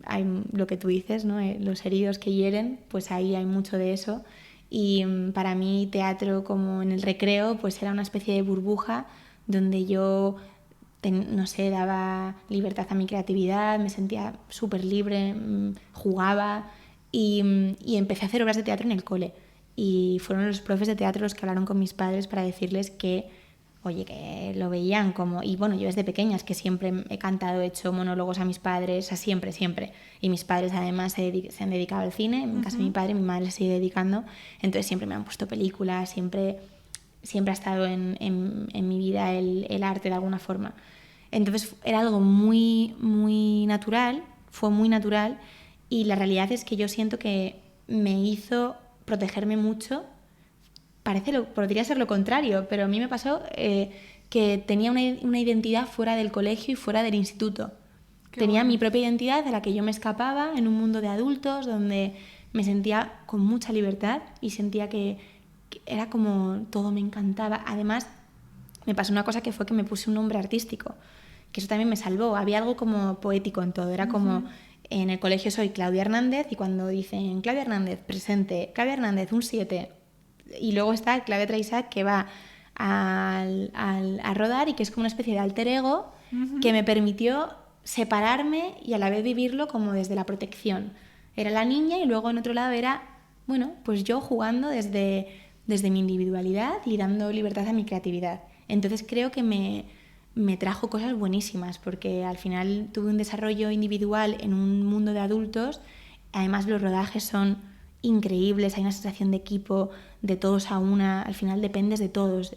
hay lo que tú dices, ¿no? Los heridos que hieren, pues ahí hay mucho de eso. Y para mí teatro, como en el recreo, pues era una especie de burbuja donde yo, no sé, daba libertad a mi creatividad, me sentía súper libre, jugaba y empecé a hacer obras de teatro en el cole. Y fueron los profes de teatro los que hablaron con mis padres para decirles que, oye, que lo veían como... Y bueno, yo desde pequeña es que siempre he cantado, he hecho monólogos a mis padres, o sea, siempre, siempre. Y mis padres además se han dedicado al cine, en casa de mi padre, mi madre se sigue dedicando, entonces siempre me han puesto películas, siempre ha estado en mi vida el arte de alguna forma. Entonces era algo muy, muy natural, fue muy natural, y la realidad es que yo siento que me hizo protegerme mucho. Podría ser lo contrario, pero a mí me pasó que tenía una identidad fuera del colegio y fuera del instituto. Tenía mi propia identidad de la que yo me escapaba en un mundo de adultos donde me sentía con mucha libertad y sentía que era como todo me encantaba. Además, me pasó una cosa que fue que me puse un nombre artístico, que eso también me salvó. Había algo como poético en todo. Era como, en el colegio soy Claudia Hernández y cuando dicen Claudia Hernández, presente, Claudia Hernández, un 7. Y luego está Claudia Traisac, que va a rodar y que es como una especie de alter ego que me permitió separarme y a la vez vivirlo como desde la protección. Era la niña y luego en otro lado era, bueno, pues yo jugando desde mi individualidad y dando libertad a mi creatividad. Entonces creo que me trajo cosas buenísimas porque al final tuve un desarrollo individual en un mundo de adultos. Además los rodajes son increíbles, hay una sensación de equipo, de todos a una, al final dependes de todos.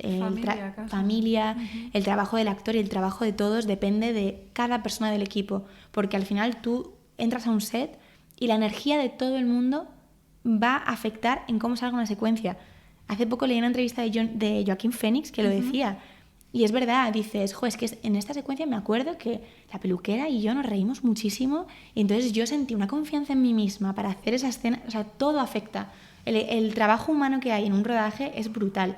Familia, el trabajo del actor y el trabajo de todos depende de cada persona del equipo, porque al final tú entras a un set y la energía de todo el mundo va a afectar en cómo salga una secuencia. Hace poco leí una entrevista de Joaquín Phoenix que lo decía. Y es verdad, dices, es que en esta secuencia me acuerdo que la peluquera y yo nos reímos muchísimo y entonces yo sentí una confianza en mí misma para hacer esa escena, o sea, todo afecta. El trabajo humano que hay en un rodaje es brutal.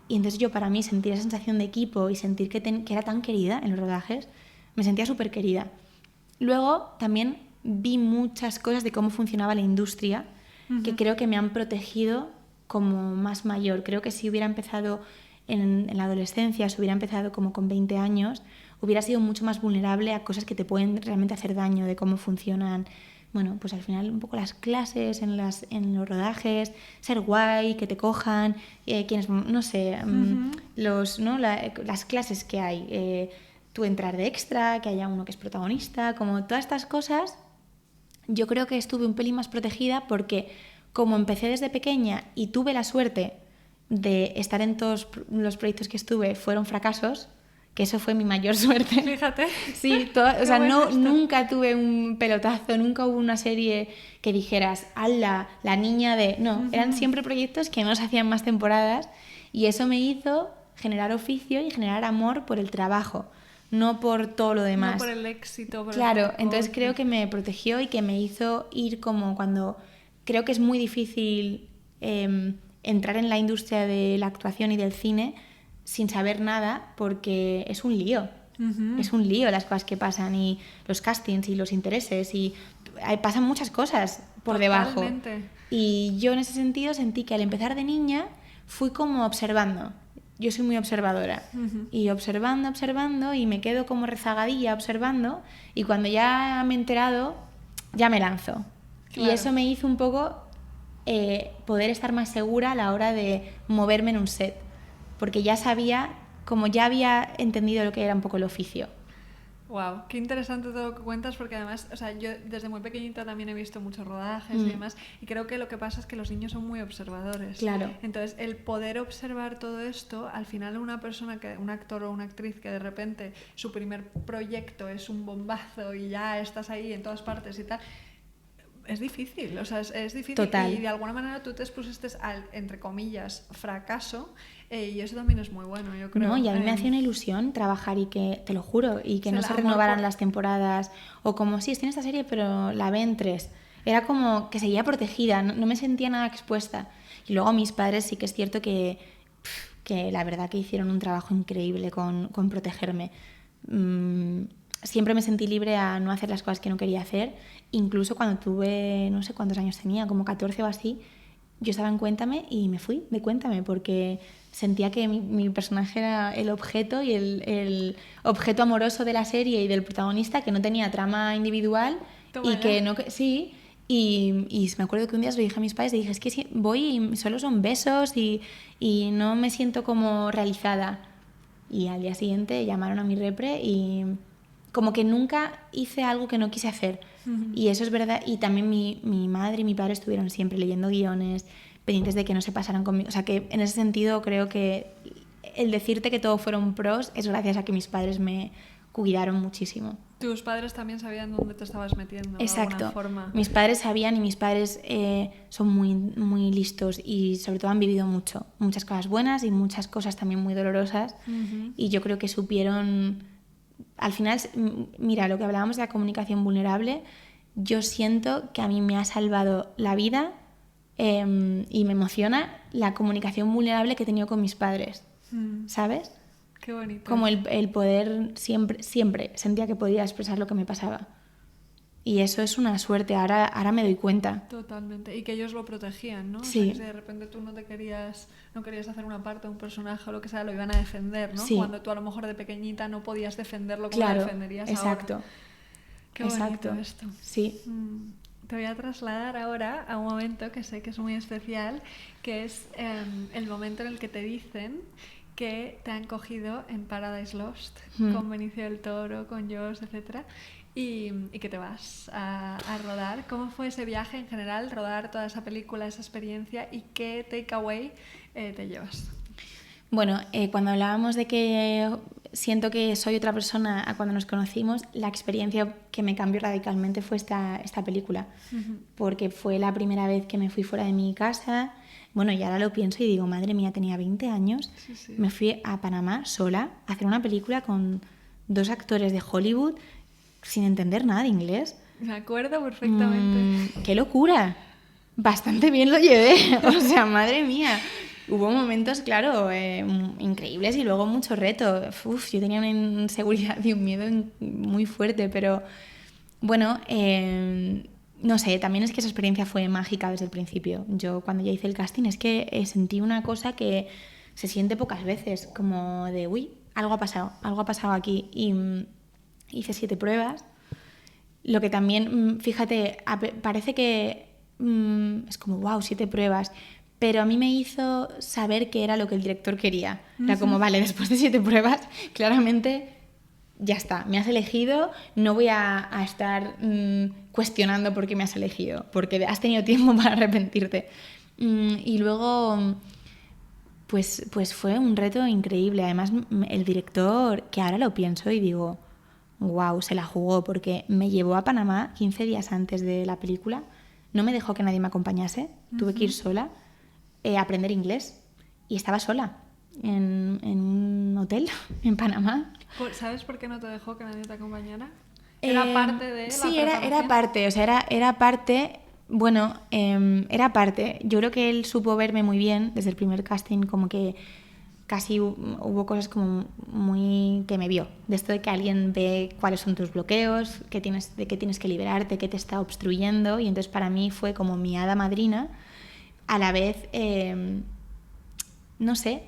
Y entonces yo para mí sentir esa sensación de equipo y sentir que era tan querida en los rodajes, me sentía súper querida. Luego también vi muchas cosas de cómo funcionaba la industria que creo que me han protegido como más mayor. Creo que si hubiera empezado en la adolescencia, si hubiera empezado como con 20 años, hubiera sido mucho más vulnerable a cosas que te pueden realmente hacer daño, de cómo funcionan, bueno, pues al final un poco las clases en los rodajes, ser guay, que te cojan, quienes, no sé, las clases que hay, tú entrar de extra, que haya uno que es protagonista, como todas estas cosas. Yo creo que estuve un pelín más protegida porque como empecé desde pequeña y tuve la suerte de estar en todos los proyectos que estuve fueron fracasos, que eso fue mi mayor suerte. Fíjate. Sí, o sea, nunca tuve un pelotazo, nunca hubo una serie que dijeras, ¡hala, la niña de...! No, eran siempre proyectos que no se hacían más temporadas y eso me hizo generar oficio y generar amor por el trabajo, no por todo lo demás. No por el éxito. Claro, entonces creo que me protegió y que me hizo ir como cuando... Creo que es muy difícil entrar en la industria de la actuación y del cine sin saber nada porque es un lío. Es un lío las cosas que pasan y los castings y los intereses y pasan muchas cosas por Totalmente. debajo. Y yo en ese sentido sentí que al empezar de niña fui como observando. Yo soy muy observadora y observando y me quedo como rezagadilla observando y cuando ya me he enterado ya me lanzo. Claro. Y eso me hizo un poco poder estar más segura a la hora de moverme en un set, porque ya sabía, como ya había entendido lo que era un poco el oficio. Wow, qué interesante todo lo que cuentas, porque además, o sea, yo desde muy pequeñita también he visto muchos rodajes y demás, y creo que lo que pasa es que los niños son muy observadores. Claro. Entonces, el poder observar todo esto, al final un actor o una actriz que de repente su primer proyecto es un bombazo y ya estás ahí en todas partes y tal, es difícil, o sea, es difícil. Total. Y de alguna manera tú te expusiste al, entre comillas, fracaso, y eso también es muy bueno, yo creo. No, y a mí me hacía una ilusión trabajar y que, te lo juro, y que no se renovaran las temporadas, o como, sí, estoy en esta serie, pero la ven 3. Era como que seguía protegida, no me sentía nada expuesta. Y luego mis padres sí que es cierto que la verdad que hicieron un trabajo increíble con protegerme. Siempre me sentí libre a no hacer las cosas que no quería hacer. Incluso cuando tuve, no sé cuántos años tenía, como 14 o así, yo estaba en Cuéntame y me fui de Cuéntame porque sentía que mi personaje era el objeto y el objeto amoroso de la serie y del protagonista, que no tenía trama individual. Toma y ya. Que no... Sí, y me acuerdo que un día se lo dije a mis padres, le dije, es que si voy y solo son besos y no me siento como realizada. Y al día siguiente llamaron a mi repre y como que nunca hice algo que no quise hacer. Y eso es verdad. Y también mi madre y mi padre estuvieron siempre leyendo guiones, pendientes de que no se pasaran conmigo. O sea que en ese sentido creo que el decirte que todo fueron pros es gracias a que mis padres me cuidaron muchísimo. Tus padres también sabían dónde te estabas metiendo. Exacto. De alguna forma. Mis padres sabían y mis padres son muy, muy listos y sobre todo han vivido mucho. Muchas cosas buenas y muchas cosas también muy dolorosas. Y yo creo que supieron... Al final, mira, lo que hablábamos de la comunicación vulnerable, yo siento que a mí me ha salvado la vida y me emociona la comunicación vulnerable que he tenido con mis padres, ¿sabes? Qué bonito. Como el poder siempre sentía que podía expresar lo que me pasaba. Y eso es una suerte, ahora me doy cuenta. Totalmente. Y que ellos lo protegían, ¿no? Sí. O sea, que si de repente tú no querías hacer una parte de un personaje o lo que sea, lo iban a defender, ¿no? Sí. Cuando tú a lo mejor de pequeñita no podías defenderlo como Claro, lo defenderías exacto. ahora. Qué bonito esto. Sí. Te voy a trasladar ahora a un momento que sé que es muy especial, que es el momento en el que te dicen que te han cogido en Paradise Lost con Benicio del Toro, con Joss, etcétera, y que te vas a rodar. ¿Cómo fue ese viaje en general, rodar toda esa película, esa experiencia, y qué takeaway te llevas? Bueno, cuando hablábamos de que siento que soy otra persona a cuando nos conocimos, la experiencia que me cambió radicalmente fue esta película, porque fue la primera vez que me fui fuera de mi casa. Bueno, y ahora lo pienso y digo, madre mía, tenía 20 años, sí. Me fui a Panamá sola a hacer una película con 2 actores de Hollywood sin entender nada de inglés. Me acuerdo perfectamente. ¡Qué locura! Bastante bien lo llevé, o sea, madre mía. Hubo momentos, claro, increíbles y luego mucho reto. Yo tenía una inseguridad y un miedo muy fuerte, pero bueno... No sé, también es que esa experiencia fue mágica desde el principio. Yo cuando ya hice el casting es que sentí una cosa que se siente pocas veces, como de, uy, algo ha pasado aquí. Y hice 7 pruebas, lo que también, fíjate, parece que es como, wow, 7 pruebas, pero a mí me hizo saber que era lo que el director quería. Era como, vale, después de 7 pruebas, claramente... Ya está, me has elegido, no voy a estar cuestionando por qué me has elegido, porque has tenido tiempo para arrepentirte. Y luego, pues fue un reto increíble. Además, el director, que ahora lo pienso y digo, wow, se la jugó, porque me llevó a Panamá 15 días antes de la película, no me dejó que nadie me acompañase, tuve que ir sola, a aprender inglés, y estaba sola. En un hotel en Panamá. ¿Sabes por qué no te dejó que nadie te acompañara? ¿Era parte de la sí, era parte, o sea, era parte, bueno, era parte. Yo creo que él supo verme muy bien desde el primer casting, como que casi hubo cosas como muy que me vio, de esto de que alguien ve cuáles son tus bloqueos, de qué tienes que liberarte, qué te está obstruyendo, y entonces para mí fue como mi hada madrina, a la vez... no sé,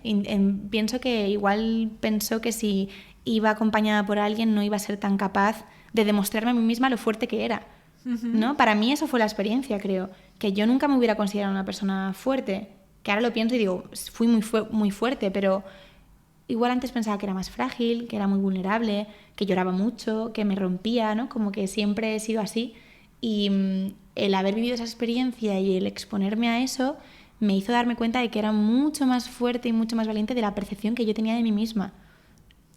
pienso que igual pensó que si iba acompañada por alguien no iba a ser tan capaz de demostrarme a mí misma lo fuerte que era, ¿no? Para mí eso fue la experiencia, creo, que yo nunca me hubiera considerado una persona fuerte, que ahora lo pienso y digo, fui muy fuerte, pero igual antes pensaba que era más frágil, que era muy vulnerable, que lloraba mucho, que me rompía, ¿no? Como que siempre he sido así, y el haber vivido esa experiencia y el exponerme a eso... me hizo darme cuenta de que era mucho más fuerte y mucho más valiente de la percepción que yo tenía de mí misma.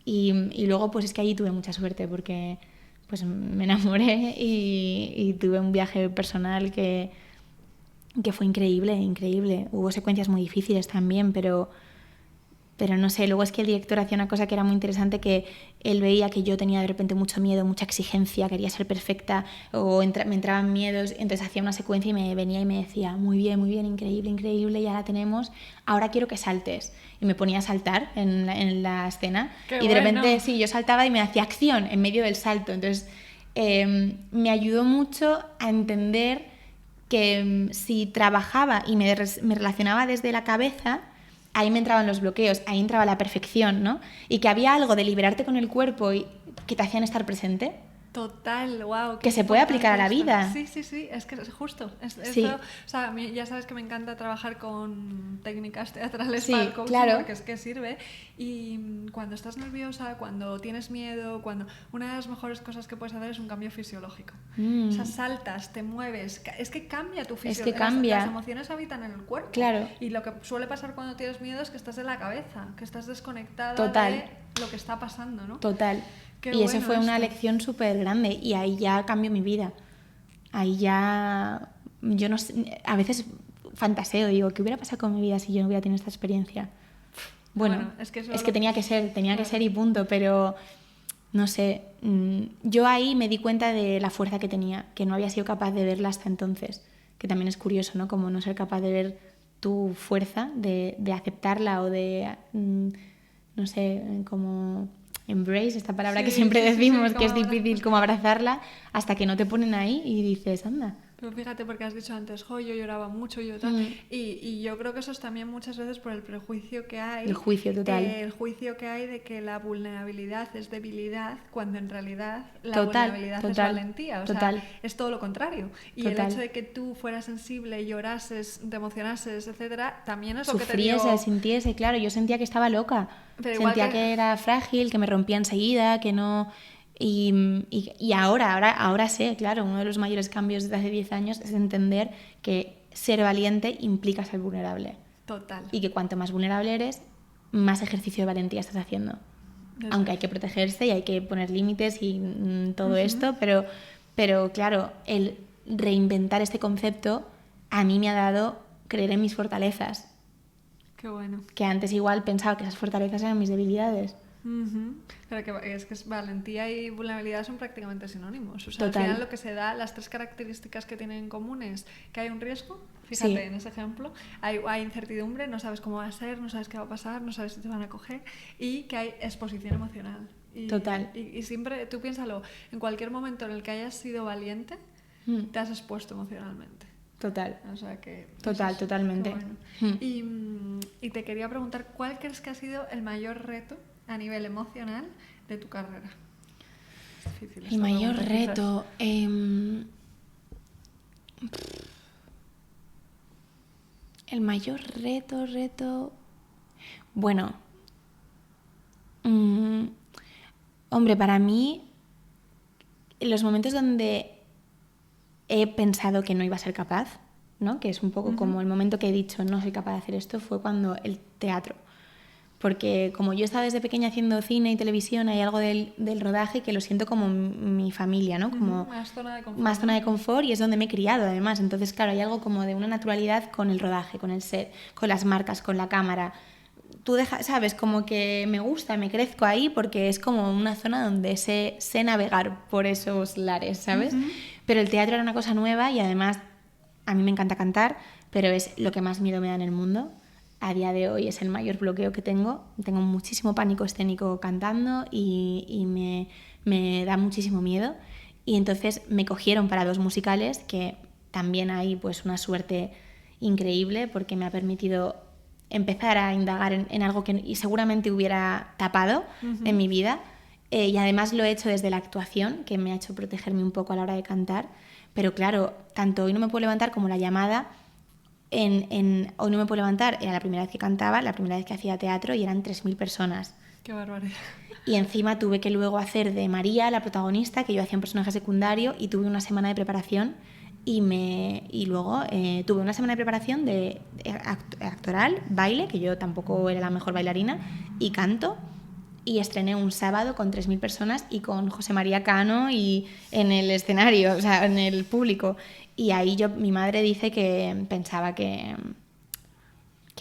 Y luego pues es que allí tuve mucha suerte porque pues me enamoré y tuve un viaje personal que fue increíble. Hubo secuencias muy difíciles también, pero no sé, luego es que el director hacía una cosa que era muy interesante, que él veía que yo tenía de repente mucho miedo, mucha exigencia, quería ser perfecta, o me entraban miedos, entonces hacía una secuencia y me venía y me decía, muy bien, increíble, ya la tenemos, ahora quiero que saltes. Y me ponía a saltar en la escena. Qué y de repente, bueno. sí, yo saltaba y me hacía acción en medio del salto. Entonces me ayudó mucho a entender que si trabajaba y me relacionaba desde la cabeza... ahí me entraban los bloqueos, ahí entraba la perfección, ¿no? Y que había algo de liberarte con el cuerpo y que te hacían estar presente. Total, wow. Que se puede aplicar a la vida. Sí, es que es justo. Sí. Esto, o sea, a mí ya sabes que me encanta trabajar con técnicas teatrales Sí, para el coaching, claro. porque es que sirve. Y cuando estás nerviosa, cuando tienes miedo, una de las mejores cosas que puedes hacer es un cambio fisiológico. O sea, saltas, te mueves, es que cambia tu fisiología. Es que cambia. Las emociones habitan en el cuerpo. Claro. Y lo que suele pasar cuando tienes miedo es que estás en la cabeza, que estás desconectada Total. de lo que está pasando, ¿no? Total. Qué y eso bueno fue una esto. lección súper grande y ahí ya cambió mi vida. Ahí ya, yo no sé, a veces fantaseo, digo, ¿qué hubiera pasado con mi vida si yo no hubiera tenido esta experiencia? Bueno, es que tenía que ser y punto, pero no sé, yo ahí me di cuenta de la fuerza que tenía, que no había sido capaz de verla hasta entonces, que también es curioso, ¿no? Como no ser capaz de ver tu fuerza, de aceptarla o de, no sé, como embrace, esta palabra que siempre decimos, que es difícil como abrazarla, hasta que no te ponen ahí y dices, anda. Pero fíjate, porque has dicho antes, yo lloraba mucho, yo tal, y yo creo que eso es también muchas veces por el prejuicio que hay. El juicio total. El juicio que hay de que la vulnerabilidad es debilidad, cuando en realidad la total, vulnerabilidad total, es valentía. O total. sea, es todo lo contrario. Y total. el hecho de que tú fueras sensible, llorases, te emocionases, etcétera, también es lo sufriese, que te dio... sintiese, claro, yo sentía que estaba loca. Pero sentía que era frágil, que me rompía enseguida, que no... Y ahora sé, claro, uno de los mayores cambios desde hace 10 años es entender que ser valiente implica ser vulnerable. Total. Y que cuanto más vulnerable eres, más ejercicio de valentía estás haciendo. Aunque hay que protegerse y hay que poner límites y todo esto, pero claro, el reinventar este concepto a mí me ha dado creer en mis fortalezas. Qué bueno. Que antes igual pensaba que esas fortalezas eran mis debilidades. Pero que es valentía y vulnerabilidad son prácticamente sinónimos. O sea, Total. al final lo que se da, las tres características que tienen en común es que hay un riesgo, fíjate en ese ejemplo, hay incertidumbre, no sabes cómo va a ser, no sabes qué va a pasar, no sabes si te van a coger, y que hay exposición emocional. Total. Y siempre, tú piénsalo, en cualquier momento en el que hayas sido valiente, te has expuesto emocionalmente. Total. O sea que... Totalmente. Bueno. Y te quería preguntar, ¿cuál crees que ha sido el mayor reto a nivel emocional de tu carrera? Es difícil. El mayor reto... El mayor reto... Bueno... hombre, para mí, en los momentos donde he pensado que no iba a ser capaz, ¿no? Que es un poco como el momento que he dicho no soy capaz de hacer esto, fue cuando el teatro. Porque como yo he estado desde pequeña haciendo cine y televisión, hay algo del rodaje que lo siento como mi familia, ¿no? Como más zona de confort y es donde me he criado además. Entonces, claro, hay algo como de una naturalidad con el rodaje, con el set, con las marcas, con la cámara. Tú dejas, ¿sabes? Como que me gusta, me crezco ahí porque es como una zona donde sé navegar por esos lares, ¿sabes? Pero el teatro era una cosa nueva y además a mí me encanta cantar, pero es lo que más miedo me da en el mundo. A día de hoy es el mayor bloqueo que tengo. Tengo muchísimo pánico escénico cantando y me da muchísimo miedo. Y entonces me cogieron para 2 musicales, que también hay pues una suerte increíble porque me ha permitido empezar a indagar en algo que y seguramente hubiera tapado en mi vida. Y además lo he hecho desde la actuación, que me ha hecho protegerme un poco a la hora de cantar. Pero claro, tanto Hoy no me puedo levantar como La llamada... Hoy no me puedo levantar, era la primera vez que cantaba, la primera vez que hacía teatro y eran 3.000 personas. ¡Qué barbaridad! Y encima tuve que luego hacer de María, la protagonista, que yo hacía un personaje secundario y tuve una semana de preparación y luego tuve una semana de preparación de actoral, baile, que yo tampoco era la mejor bailarina, y canto. Y estrené un sábado con 3.000 personas y con José María Cano y en el escenario, o sea, en el público. Y ahí mi madre dice que pensaba que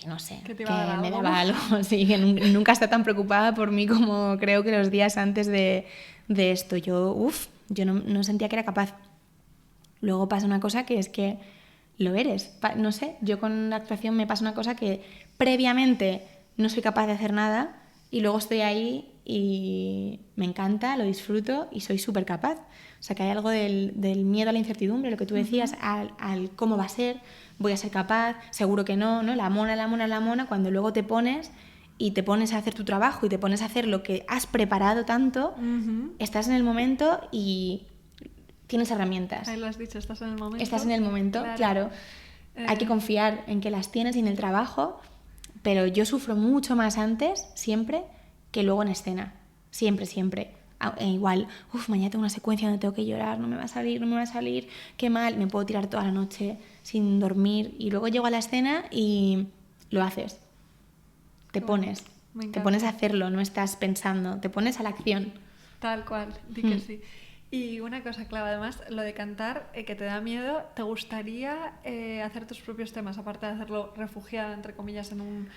no sé, que me daba algo, sí, que nunca está tan preocupada por mí como creo que los días antes de esto. Yo no sentía que era capaz. Luego pasa una cosa que es que lo eres. No sé, yo con la actuación me pasa una cosa que previamente no soy capaz de hacer nada y luego estoy ahí y me encanta, lo disfruto y soy súper capaz. O sea, que hay algo del miedo a la incertidumbre, lo que tú decías, al cómo va a ser, voy a ser capaz, seguro que no, la mona, cuando luego te pones y te pones a hacer tu trabajo y te pones a hacer lo que has preparado tanto, estás en el momento y tienes herramientas. Ahí lo has dicho, estás en el momento. Estás en el momento, claro. Hay que confiar en que las tienes y en el trabajo, pero yo sufro mucho más antes, siempre, que luego en escena. Siempre. Igual, mañana tengo una secuencia donde tengo que llorar, no me va a salir, qué mal, me puedo tirar toda la noche sin dormir y luego llego a la escena y lo haces. Te pones a hacerlo, no estás pensando, te pones a la acción. Tal cual, di que sí. Y una cosa clave, además, lo de cantar, que te da miedo, ¿te gustaría hacer tus propios temas, aparte de hacerlo refugiada, entre comillas, en un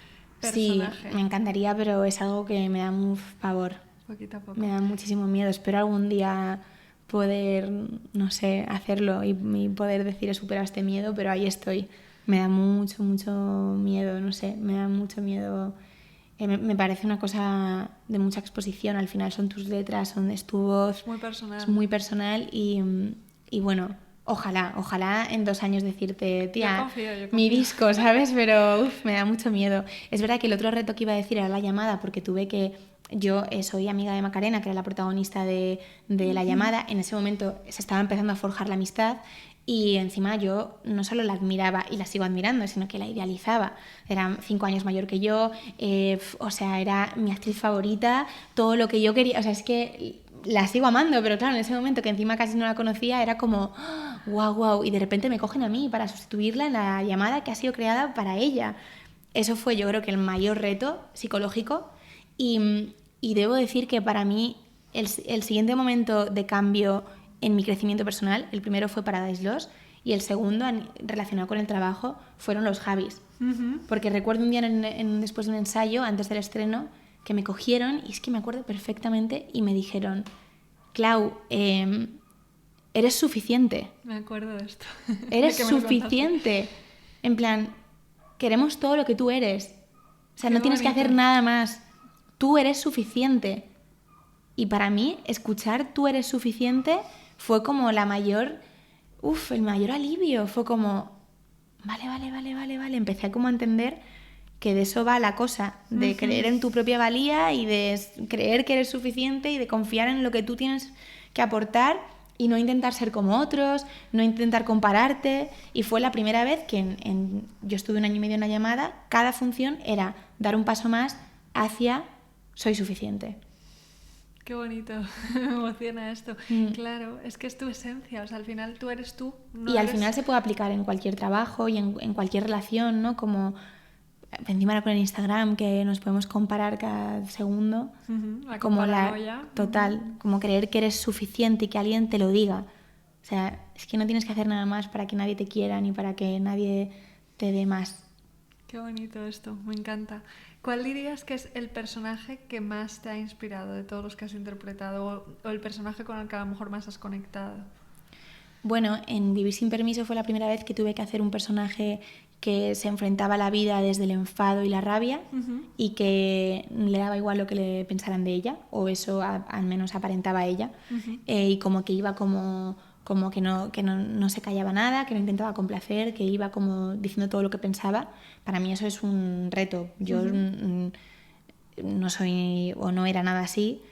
personaje? Sí, me encantaría, pero es algo que me da un pavor. Poquito a poco. Me da muchísimo miedo. Espero algún día poder, no sé, hacerlo y poder decir he superado este miedo, pero ahí estoy. Me da mucho miedo, no sé, me da mucho miedo. Me parece una cosa de mucha exposición. Al final son tus letras, es tu voz. Muy personal. Es muy personal y bueno, ojalá en 2 años decirte, tía, yo confío. mi disco, ¿sabes? Pero me da mucho miedo. Es verdad que el otro reto que iba a decir era la llamada, porque tuve que... Yo soy amiga de Macarena, que era la protagonista de la llamada. En ese momento se estaba empezando a forjar la amistad y encima yo no solo la admiraba y la sigo admirando, sino que la idealizaba. Era 5 años mayor que yo, o sea, era mi actriz favorita, todo lo que yo quería. O sea, es que la sigo amando, pero claro, en ese momento que encima casi no la conocía, era como wow, y de repente me cogen a mí para sustituirla en la llamada que ha sido creada para ella. Eso fue, yo creo, que el mayor reto psicológico. Y debo decir que para mí el siguiente momento de cambio en mi crecimiento personal, el primero fue Paradise Lost y el segundo, relacionado con el trabajo, fueron los Javis. Porque recuerdo un día después de un ensayo, antes del estreno, que me cogieron, y es que me acuerdo perfectamente, y me dijeron, Clau, eres suficiente. Me acuerdo de esto. Eres suficiente. En plan, queremos todo lo que tú eres. O sea, no tienes que hacer nada más. Tú eres suficiente. Y para mí, escuchar tú eres suficiente fue como el mayor alivio. Fue como, vale. Empecé como a entender que de eso va la cosa, de creer en tu propia valía y de creer que eres suficiente y de confiar en lo que tú tienes que aportar y no intentar ser como otros, no intentar compararte. Y fue la primera vez que yo estuve 1 año y medio en la llamada, cada función era dar un paso más hacia soy suficiente. Qué bonito, me emociona esto. Claro, es que es tu esencia, o sea, al final tú eres tú. No y al final se puede aplicar en cualquier trabajo y en cualquier relación, ¿no? Como encima ahora con el Instagram, que nos podemos comparar cada segundo. Como total, como creer que eres suficiente y que alguien te lo diga. O sea, es que no tienes que hacer nada más para que nadie te quiera ni para que nadie te dé más. Qué bonito esto, me encanta. ¿Cuál dirías que es el personaje que más te ha inspirado de todos los que has interpretado o el personaje con el que a lo mejor más has conectado? Bueno, en Vivir sin permiso fue la primera vez que tuve que hacer un personaje que se enfrentaba a la vida desde el enfado y la rabia y que le daba igual lo que le pensaran de ella, o eso al menos aparentaba a ella, y como que iba como que no se callaba nada, que no intentaba complacer, que iba como diciendo todo lo que pensaba. Para mí eso es un reto. Yo no soy o no era nada así.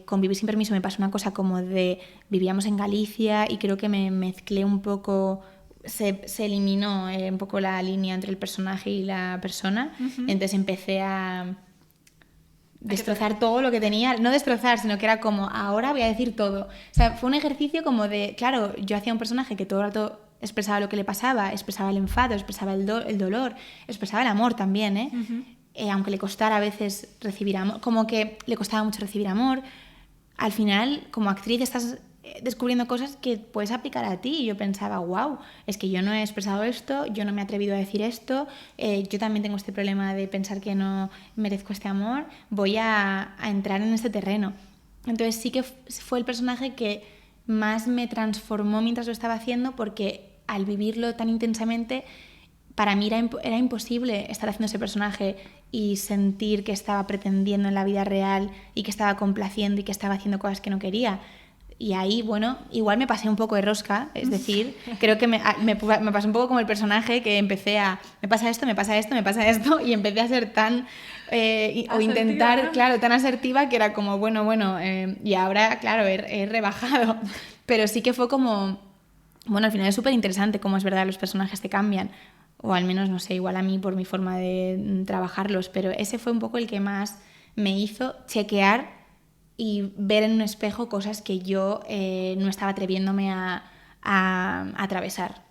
Con Vivir sin permiso me pasó una cosa como de... Vivíamos en Galicia y creo que me mezclé un poco... Se eliminó un poco la línea entre el personaje y la persona. Entonces empecé a destrozar todo lo que tenía, no destrozar, sino que era como, ahora voy a decir todo. O sea, fue un ejercicio como de, claro, yo hacía un personaje que todo el rato expresaba lo que le pasaba, expresaba el enfado, expresaba el dolor, expresaba el amor también, aunque le costara a veces recibir amor, como que le costaba mucho recibir amor. Al final, como actriz, estás descubriendo cosas que puedes aplicar a ti. Y yo pensaba, wow, es que yo no he expresado esto, yo no me he atrevido a decir esto, yo también tengo este problema de pensar que no merezco este amor, voy a entrar en este terreno. Entonces sí que fue el personaje que más me transformó mientras lo estaba haciendo, porque al vivirlo tan intensamente, para mí era imposible estar haciendo ese personaje y sentir que estaba pretendiendo en la vida real y que estaba complaciendo y que estaba haciendo cosas que no quería. Y ahí, bueno, igual me pasé un poco de rosca, es decir, creo que me pasó un poco como el personaje que empecé a... Me pasa esto, me pasa esto, me pasa esto, y empecé a ser tan... o intentar, ¿no? Claro, tan asertiva que era como, bueno, y ahora, claro, he rebajado. Pero sí que fue como... Bueno, al final es súper interesante cómo es verdad los personajes te cambian. O al menos, no sé, igual a mí por mi forma de trabajarlos. Pero ese fue un poco el que más me hizo chequear y ver en un espejo cosas que yo no estaba atreviéndome a atravesar.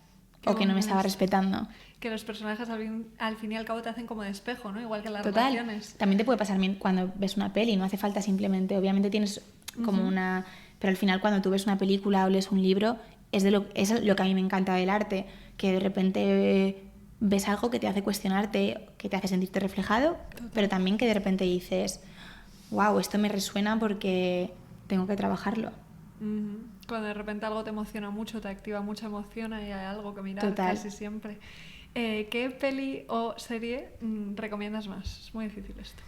O que no me estaba respetando. Que los personajes al fin y al cabo te hacen como de espejo, ¿no? Igual que las Total. relaciones. También te puede pasar cuando ves una peli, no hace falta simplemente, obviamente tienes como una... Pero al final cuando tú ves una película o lees un libro, es lo que a mí me encanta del arte, que de repente ves algo que te hace cuestionarte, que te hace sentirte reflejado, pero también que de repente dices, wow, esto me resuena porque tengo que trabajarlo. Cuando de repente algo te emociona mucho, te activa mucha emoción, y hay algo que mirar. Total. Casi siempre. ¿Qué peli o serie recomiendas más? Es muy difícil esto.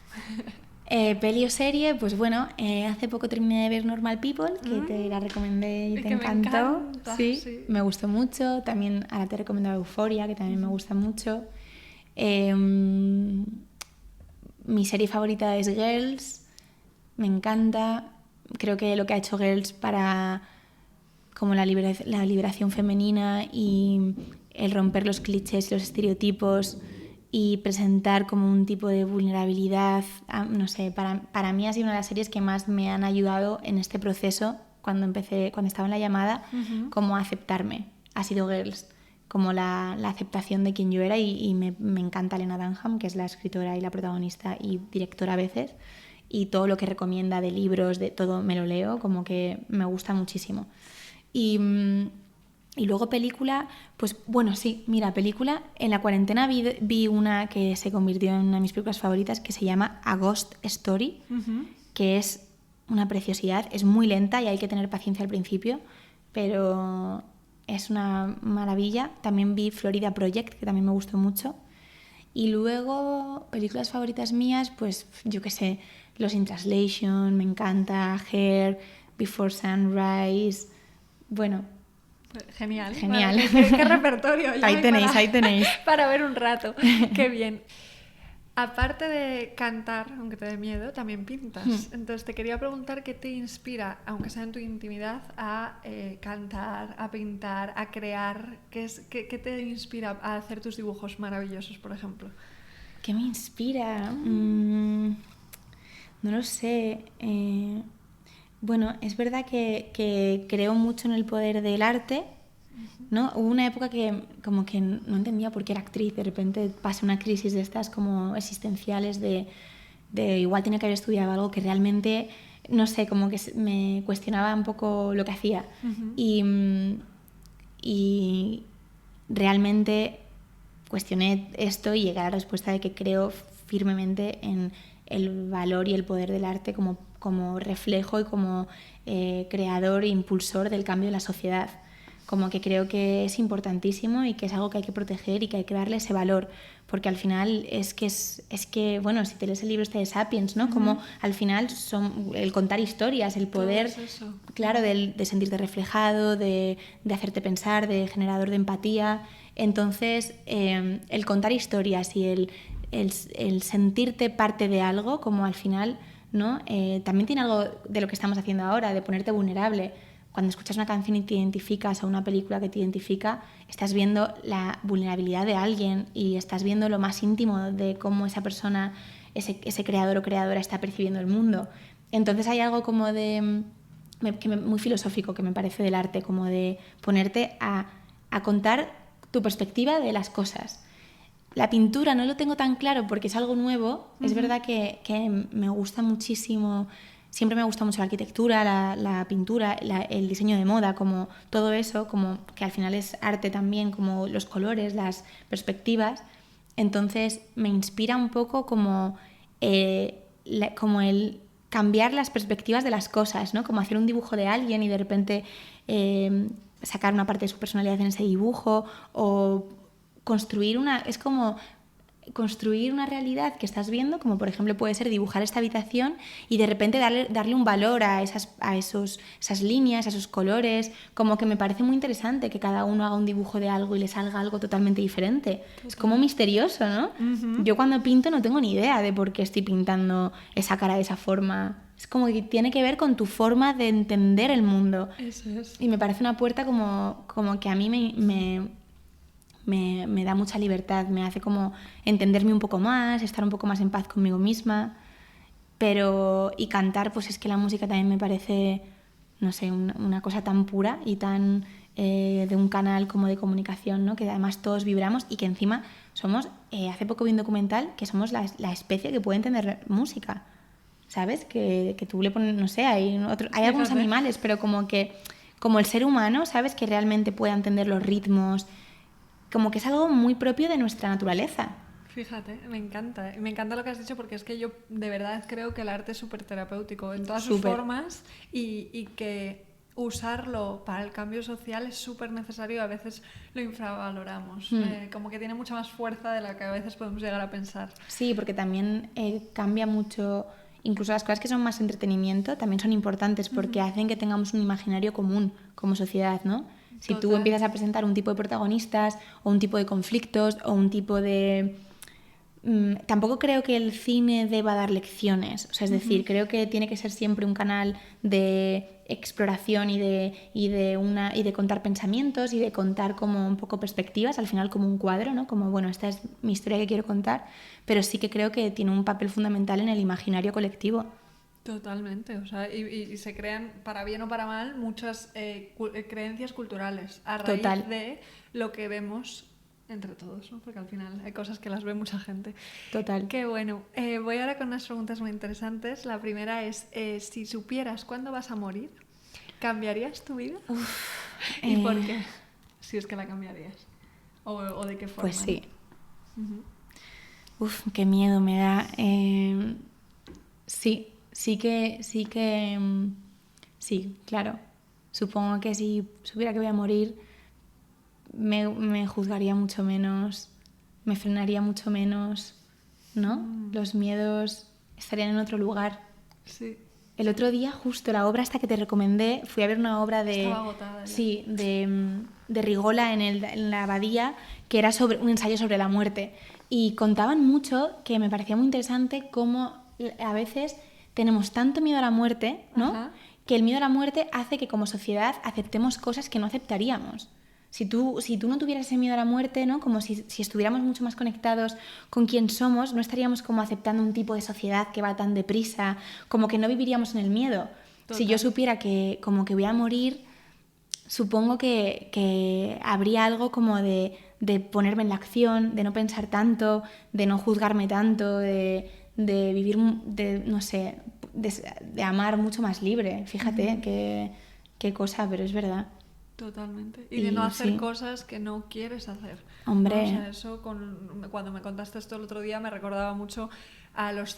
Peli o serie, pues bueno, hace poco terminé de ver Normal People, que te la recomendé y te encantó. Me encanta, sí, me gustó mucho. También ahora te he recomendado Euphoria, que también me gusta mucho. Mi serie favorita es Girls, me encanta. Creo que lo que ha hecho Girls para como la liberación femenina y el romper los clichés y los estereotipos y presentar como un tipo de vulnerabilidad, no sé, para mí ha sido una de las series que más me han ayudado en este proceso cuando estaba en la llamada, como a aceptarme. Ha sido Girls, como la aceptación de quien yo era y me encanta Lena Dunham, que es la escritora y la protagonista y directora a veces, y todo lo que recomienda de libros, de todo me lo leo, como que me gusta muchísimo. Y luego película, pues bueno, sí, mira, película, en la cuarentena vi una que se convirtió en una de mis películas favoritas que se llama A Ghost Story, que es una preciosidad, es muy lenta y hay que tener paciencia al principio, pero es una maravilla. También vi Florida Project, que también me gustó mucho. Y luego, películas favoritas mías, pues yo qué sé, Lost in Translation, me encanta, Hair, Before Sunrise, bueno... Genial. Genial. Bueno, ¿qué repertorio? Ahí tenéis. Para ver un rato. Qué bien. Aparte de cantar, aunque te dé miedo, también pintas. Entonces te quería preguntar qué te inspira, aunque sea en tu intimidad, a cantar, a pintar, a crear. ¿Qué te inspira a hacer tus dibujos maravillosos, por ejemplo? ¿Qué me inspira? No lo sé. Bueno, es verdad que creo mucho en el poder del arte, ¿no? Hubo una época que como que no entendía por qué era actriz, de repente pasé una crisis de estas como existenciales de igual tenía que haber estudiado algo que realmente, no sé, como que me cuestionaba un poco lo que hacía. Y realmente cuestioné esto y llegué a la respuesta de que creo firmemente en el valor y el poder del arte como reflejo y como creador e impulsor del cambio de la sociedad. Como que creo que es importantísimo y que es algo que hay que proteger y que hay que darle ese valor, porque al final es que bueno, si te lees el libro este de Sapiens, ¿no? Como al final son el contar historias, el poder, claro, de sentirte reflejado, de hacerte pensar, de generador de empatía. Entonces, el contar historias y el sentirte parte de algo, como al final, ¿no? También tiene algo de lo que estamos haciendo ahora, de ponerte vulnerable. Cuando escuchas una canción y te identificas o una película que te identifica, estás viendo la vulnerabilidad de alguien y estás viendo lo más íntimo de cómo esa persona, ese creador o creadora está percibiendo el mundo. Entonces hay algo como muy filosófico que me parece del arte, como de ponerte a contar tu perspectiva de las cosas. La pintura no lo tengo tan claro porque es algo nuevo. Es verdad que me gusta muchísimo. Siempre me gusta mucho la arquitectura, la pintura, el diseño de moda, como todo eso, como que al final es arte también, como los colores, las perspectivas. Entonces me inspira un poco como el cambiar las perspectivas de las cosas, ¿no? Como hacer un dibujo de alguien y de repente sacar una parte de su personalidad en ese dibujo o construir es como construir una realidad que estás viendo, como por ejemplo puede ser dibujar esta habitación y de repente darle un valor a esas líneas, a esos colores, como que me parece muy interesante que cada uno haga un dibujo de algo y le salga algo totalmente diferente. Total. Es como misterioso, ¿no? Uh-huh. Yo cuando pinto no tengo ni idea de por qué estoy pintando esa cara de esa forma. Es como que tiene que ver con tu forma de entender el mundo. Eso es. Y me parece una puerta como que a mí me da mucha libertad, me hace como entenderme un poco más, estar un poco más en paz conmigo misma. Y cantar, pues es que la música también me parece, no sé, una cosa tan pura y tan de un canal como de comunicación, ¿no? Que además todos vibramos y que encima somos, hace poco vi un documental que somos la especie que puede entender música, ¿sabes? Que tú le pones, no sé, hay algunos animales, pero como el ser humano, ¿sabes? Que realmente pueda entender los ritmos, como que es algo muy propio de nuestra naturaleza. Fíjate, me encanta. Me encanta lo que has dicho porque es que yo de verdad creo que el arte es súper terapéutico en todas sus formas y que usarlo para el cambio social es súper necesario y a veces lo infravaloramos. Como que tiene mucha más fuerza de la que a veces podemos llegar a pensar. Sí, porque también cambia mucho. Incluso las cosas que son más entretenimiento también son importantes porque hacen que tengamos un imaginario común como sociedad, ¿no? Si tú empiezas a presentar un tipo de protagonistas o un tipo de conflictos o un tipo de... tampoco creo que el cine deba dar lecciones. O sea, es decir, creo que tiene que ser siempre un canal de exploración y de contar pensamientos y de contar como un poco perspectivas, al final como un cuadro, ¿no? Como, bueno, esta es mi historia que quiero contar, pero sí que creo que tiene un papel fundamental en el imaginario colectivo. Totalmente, o sea, y se crean, para bien o para mal, muchas creencias culturales a raíz de lo que vemos entre todos, ¿no? Porque al final hay cosas que las ve mucha gente. Total. Qué bueno. Voy ahora con unas preguntas muy interesantes. La primera es, si supieras cuándo vas a morir, ¿cambiarías tu vida? ¿Y por qué? Si es que la cambiarías. ¿O de qué forma? Pues sí. Qué miedo me da. Sí, claro. Supongo que si supiera que voy a morir, me juzgaría mucho menos, me frenaría mucho menos, ¿no? Los miedos estarían en otro lugar. Sí. El otro día, justo la obra esta que te recomendé, fui a ver una obra de... Estaba agotada. Sí, de Rigola en la Abadía, que era sobre un ensayo sobre la muerte. Y contaban mucho, que me parecía muy interesante, cómo a veces tenemos tanto miedo a la muerte, ¿no? Ajá. Que el miedo a la muerte hace que como sociedad aceptemos cosas que no aceptaríamos. Si tú no tuvieras ese miedo a la muerte, ¿no? Como si estuviéramos mucho más conectados con quién somos, no estaríamos como aceptando un tipo de sociedad que va tan deprisa, como que no viviríamos en el miedo. Total. Si yo supiera que como que voy a morir, supongo que habría algo como de ponerme en la acción, de no pensar tanto, de no juzgarme tanto, de vivir, no sé, de amar mucho más libre. Fíjate qué cosa, pero es verdad. Totalmente. Y de no hacer cosas que no quieres hacer. Hombre. ¿No? O sea, eso cuando me contaste esto el otro día me recordaba mucho a las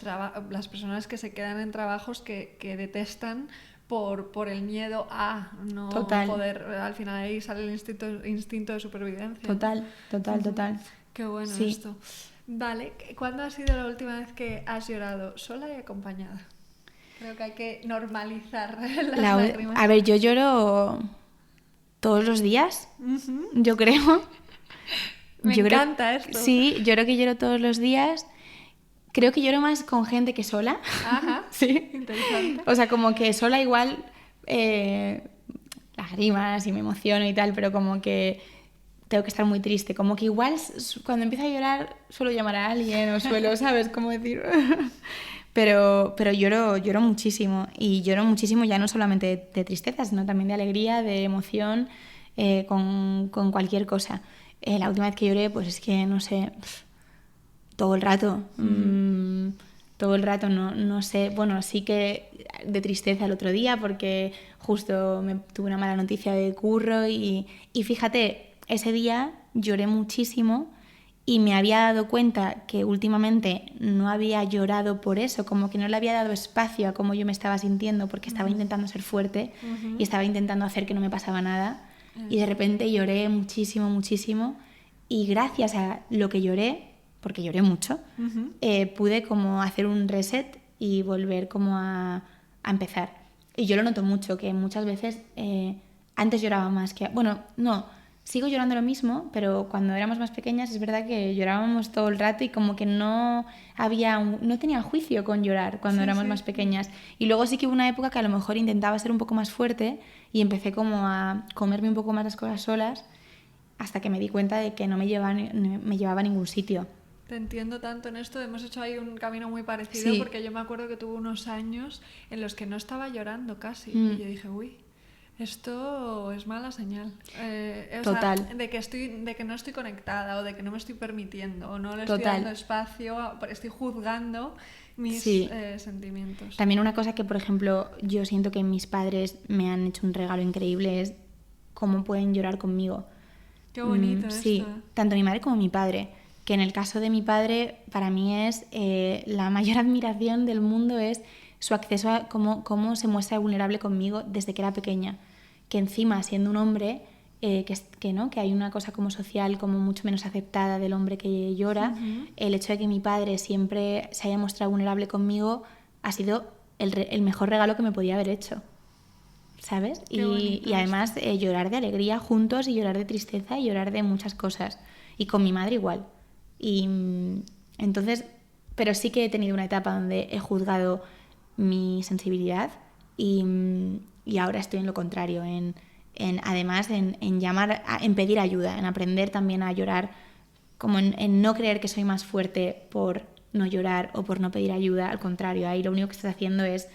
personas que se quedan en trabajos que detestan por el miedo a no Total. poder. Al final ahí sale el instinto de supervivencia. Total. Qué bueno esto. Vale, ¿cuándo ha sido la última vez que has llorado sola y acompañada? Creo que hay que normalizar las lágrimas. A ver, yo lloro todos los días, yo creo. Me encanta esto. Sí, yo creo que lloro todos los días. Creo que lloro más con gente que sola. Ajá, sí. Interesante. O sea, como que sola igual lágrimas y me emociono y tal, pero como que tengo que estar muy triste. Como que igual cuando empiezo a llorar suelo llamar a alguien o suelo, ¿sabes? Cómo decir... Pero lloro muchísimo. Y lloro muchísimo ya no solamente de tristeza, sino también de alegría, de emoción, con cualquier cosa. La última vez que lloré, pues es que, no sé, todo el rato. Todo el rato, no sé. Bueno, sí que de tristeza el otro día porque justo tuve una mala noticia de curro y fíjate, ese día lloré muchísimo. Y me había dado cuenta que últimamente no había llorado por eso, como que no le había dado espacio a cómo yo me estaba sintiendo porque estaba intentando ser fuerte y estaba intentando hacer que no me pasaba nada. Y de repente lloré muchísimo y gracias a lo que lloré, porque lloré mucho, pude como hacer un reset y volver como a empezar. Y yo lo noto mucho, que muchas veces antes lloraba más que... Bueno, no, sigo llorando lo mismo, pero cuando éramos más pequeñas es verdad que llorábamos todo el rato y como que no tenía juicio con llorar cuando éramos más pequeñas. Y luego sí que hubo una época que a lo mejor intentaba ser un poco más fuerte y empecé como a comerme un poco más las cosas solas hasta que me di cuenta de que no me llevaba a ningún sitio. Te entiendo tanto en esto, hemos hecho ahí un camino muy parecido, porque yo me acuerdo que tuve unos años en los que no estaba llorando casi, y yo dije, uy, esto es mala señal. Total. O sea, de que no estoy conectada, o de que no me estoy permitiendo, o no le estoy dando espacio, estoy juzgando mis sentimientos. También una cosa que, por ejemplo, yo siento que mis padres me han hecho un regalo increíble es cómo pueden llorar conmigo. Qué bonito esto. Sí, tanto mi madre como mi padre. Que en el caso de mi padre, para mí es la mayor admiración del mundo es su acceso a cómo se muestra vulnerable conmigo desde que era pequeña. Que encima, siendo un hombre, que hay una cosa como social como mucho menos aceptada del hombre que llora, el hecho de que mi padre siempre se haya mostrado vulnerable conmigo ha sido el mejor regalo que me podía haber hecho. ¿Sabes? Y además llorar de alegría juntos y llorar de tristeza y llorar de muchas cosas. Y con mi madre igual. Y entonces, pero sí que he tenido una etapa donde he juzgado mi sensibilidad y ahora estoy en lo contrario, además en llamar, en pedir ayuda, en aprender también a llorar, como en no creer que soy más fuerte por no llorar o por no pedir ayuda, al contrario, ahí lo único que estás haciendo es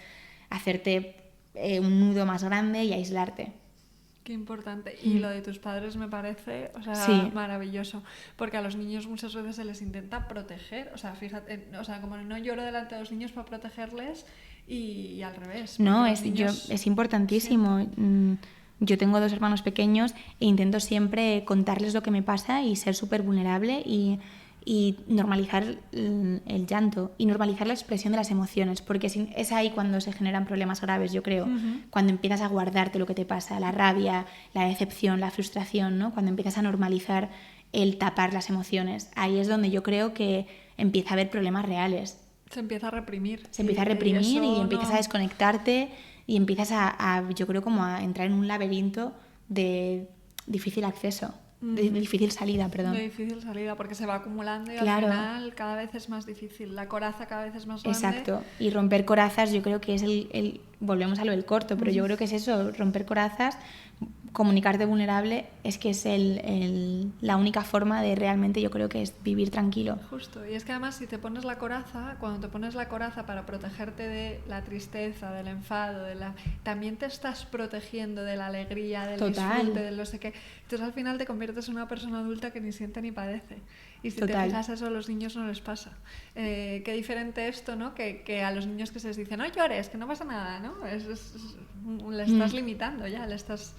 hacerte un nudo más grande y aislarte. Qué importante. Y lo de tus padres me parece, o sea, maravilloso. Porque a los niños muchas veces se les intenta proteger. O sea, fíjate, o sea, como no lloro delante de los niños para protegerles y al revés. No, es importantísimo. Siempre. Yo tengo 2 hermanos pequeños e intento siempre contarles lo que me pasa y ser súper vulnerable y normalizar el llanto y normalizar la expresión de las emociones, porque es ahí cuando se generan problemas graves, yo creo, cuando empiezas a guardarte lo que te pasa, la rabia, la decepción, la frustración, ¿no? Cuando empiezas a normalizar el tapar las emociones, ahí es donde yo creo que empieza a haber problemas reales. Se empieza a reprimir. Se empieza a reprimir y empiezas a desconectarte y empiezas yo creo, como a entrar en un laberinto de difícil acceso. De difícil salida, perdón. De difícil salida, porque se va acumulando y al final cada vez es más difícil. La coraza cada vez es más grande. Exacto. Y romper corazas yo creo que es volvemos a lo del corto, pero yo creo que es eso, romper corazas, comunicarte vulnerable, es que es la única forma de realmente, yo creo que es vivir tranquilo. Justo. Y es que además si te pones la coraza, cuando te pones la coraza para protegerte de la tristeza, del enfado, también te estás protegiendo de la alegría, del disfrute, del no sé qué. Entonces al final te conviertes en una persona adulta que ni siente ni padece. Y si te fijas, eso a los niños no les pasa. Qué diferente esto, ¿no? Que a los niños que se les dice, no llores, que no pasa nada, ¿no? Le estás limitando ya, le estás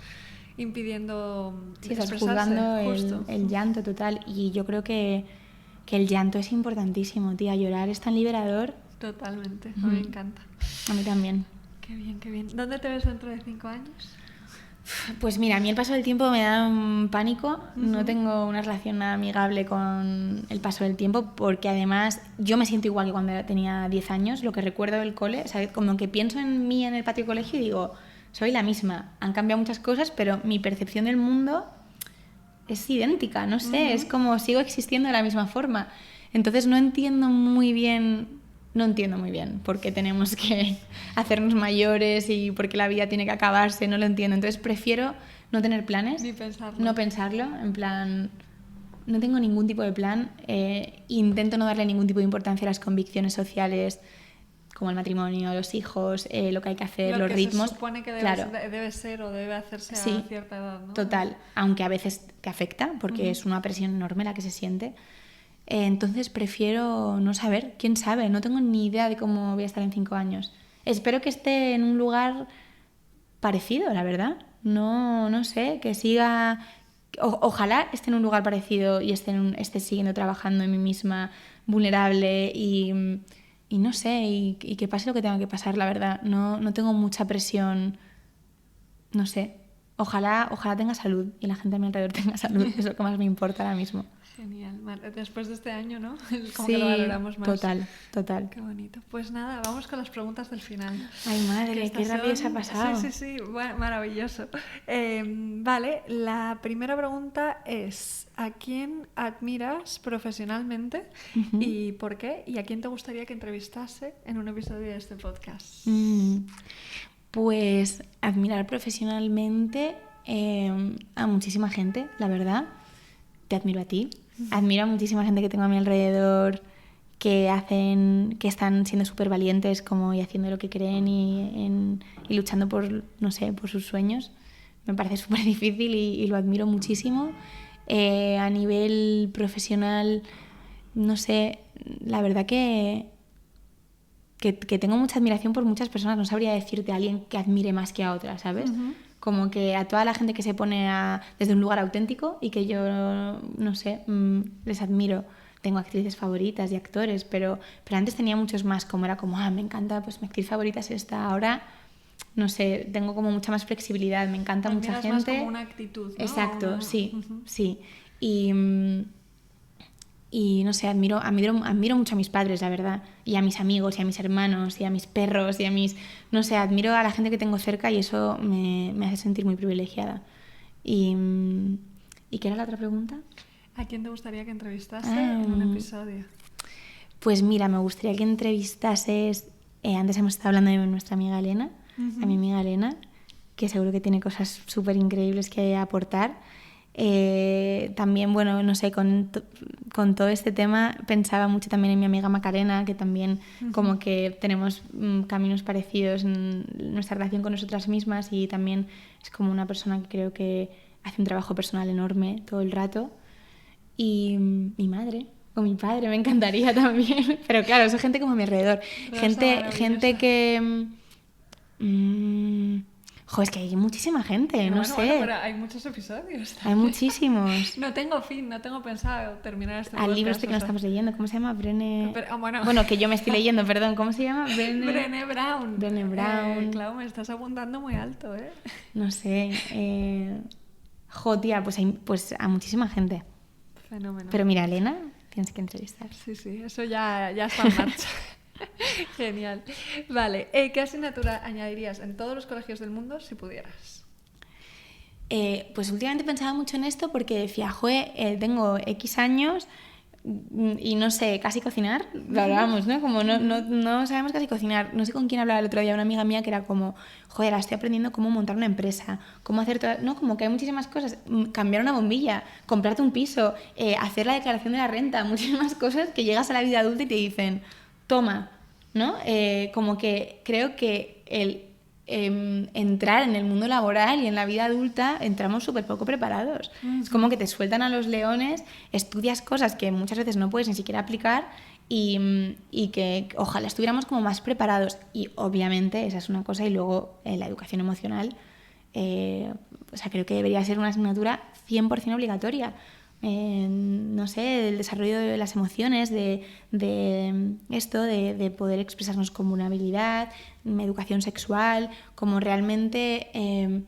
impidiendo estás juzgando el llanto total. Y yo creo que el llanto es importantísimo, tía. Llorar es tan liberador. Totalmente, a mí me encanta. A mí también. Qué bien, qué bien. ¿Dónde te ves dentro de 5 años? Pues mira, a mí el paso del tiempo me da un pánico. No tengo una relación nada amigable con el paso del tiempo, porque además yo me siento igual que cuando tenía 10 años. Lo que recuerdo del cole, o sea, como que pienso en mí en el patio de colegio y digo, soy la misma. Han cambiado muchas cosas, pero mi percepción del mundo es idéntica, no sé, es como sigo existiendo de la misma forma. Entonces no entiendo muy bien por qué tenemos que hacernos mayores y por qué la vida tiene que acabarse, no lo entiendo. Entonces prefiero no tener planes, ni pensarlo. No pensarlo, en plan, no tengo ningún tipo de plan, intento no darle ningún tipo de importancia a las convicciones sociales, como el matrimonio, los hijos, lo que hay que hacer, los ritmos. Se supone que debe ser o debe hacerse a cierta edad, ¿no? Total, aunque a veces te afecta, porque es una presión enorme la que se siente. Entonces prefiero no saber, quién sabe, no tengo ni idea de cómo voy a estar en 5 años. Espero que esté en un lugar parecido, la verdad. No sé, que siga... Ojalá esté en un lugar parecido y esté siguiendo trabajando en mí misma, vulnerable y no sé, y que pase lo que tenga que pasar, la verdad. No tengo mucha presión, no sé. ojalá tenga salud y la gente a mi alrededor tenga salud, es lo que más me importa ahora mismo. Genial. Después de este año, ¿no? Como Sí, que lo valoramos más. Total. Qué bonito. Pues nada, vamos con las preguntas del final. Ay, madre, qué rápido se ha pasado. Sí, bueno, maravilloso. Vale, la primera pregunta es, ¿a quién admiras profesionalmente y por qué? ¿Y a quién te gustaría que entrevistase en un episodio de este podcast? Pues admirar profesionalmente a muchísima gente, la verdad. Te admiro a ti. Admiro a muchísima gente que tengo a mi alrededor que están siendo súper valientes como y haciendo lo que creen y luchando por, no sé, por sus sueños. Me parece súper difícil y lo admiro muchísimo. A nivel profesional, no sé, la verdad que tengo mucha admiración por muchas personas. No sabría decirte a alguien que admire más que a otra, ¿sabes? Como que a toda la gente que se pone desde un lugar auténtico y que yo, no sé, les admiro. Tengo actrices favoritas y actores, pero antes tenía muchos más, como era como, me encanta, pues mi actriz favorita es esta. Ahora, no sé, tengo como mucha más flexibilidad, me encanta mucha gente. Más como una actitud, ¿no? Exacto, sí. Y no sé, admiro mucho a mis padres, la verdad, y a mis amigos, y a mis hermanos, y a mis perros, y a mis... No sé, admiro a la gente que tengo cerca y eso me hace sentir muy privilegiada. ¿Y qué era la otra pregunta? ¿A quién te gustaría que entrevistase en un episodio? Pues mira, me gustaría que entrevistases... antes hemos estado hablando de nuestra amiga Elena, a mi amiga Elena, que seguro que tiene cosas súper increíbles que aportar. También, bueno, no sé, con todo este tema pensaba mucho también en mi amiga Macarena, que también como que tenemos caminos parecidos en nuestra relación con nosotras mismas y también es como una persona que creo que hace un trabajo personal enorme todo el rato. Y mi madre o mi padre me encantaría también, pero claro, eso gente como a mi alrededor. Gente que... es que hay muchísima gente, no sé. Bueno, pero hay muchos episodios. Hay muchísimos. No tengo pensado terminar este Al podcast. libro este que nos estamos leyendo, ¿cómo se llama? Bueno, que yo me estoy leyendo, perdón, ¿cómo se llama? Brené Brown. Brené Brown. Claro, me estás apuntando muy alto, ¿eh? No sé. Tía, pues a muchísima gente. Fenómeno. Pero mira, Elena, tienes que entrevistar. Sí, eso ya está en marcha. Genial. Vale, ¿qué asignatura añadirías en todos los colegios del mundo si pudieras? Pues últimamente pensaba mucho en esto porque decía, tengo X años y no sé casi cocinar, lo hablábamos, ¿no? Como no sabemos casi cocinar. No sé con quién hablaba el otro día, una amiga mía que era como, ahora estoy aprendiendo cómo montar una empresa, cómo hacer todo, no, como que hay muchísimas cosas, cambiar una bombilla, comprarte un piso, hacer la declaración de la renta, muchísimas cosas que llegas a la vida adulta y te dicen, toma, ¿no? Como que creo que entrar en el mundo laboral y en la vida adulta entramos súper poco preparados. Es como que te sueltan a los leones, estudias cosas que muchas veces no puedes ni siquiera aplicar y que ojalá estuviéramos como más preparados. Y obviamente esa es una cosa y luego la educación emocional, creo que debería ser una asignatura 100% obligatoria. No sé, el desarrollo de las emociones, de poder expresarnos como una habilidad, educación sexual, como realmente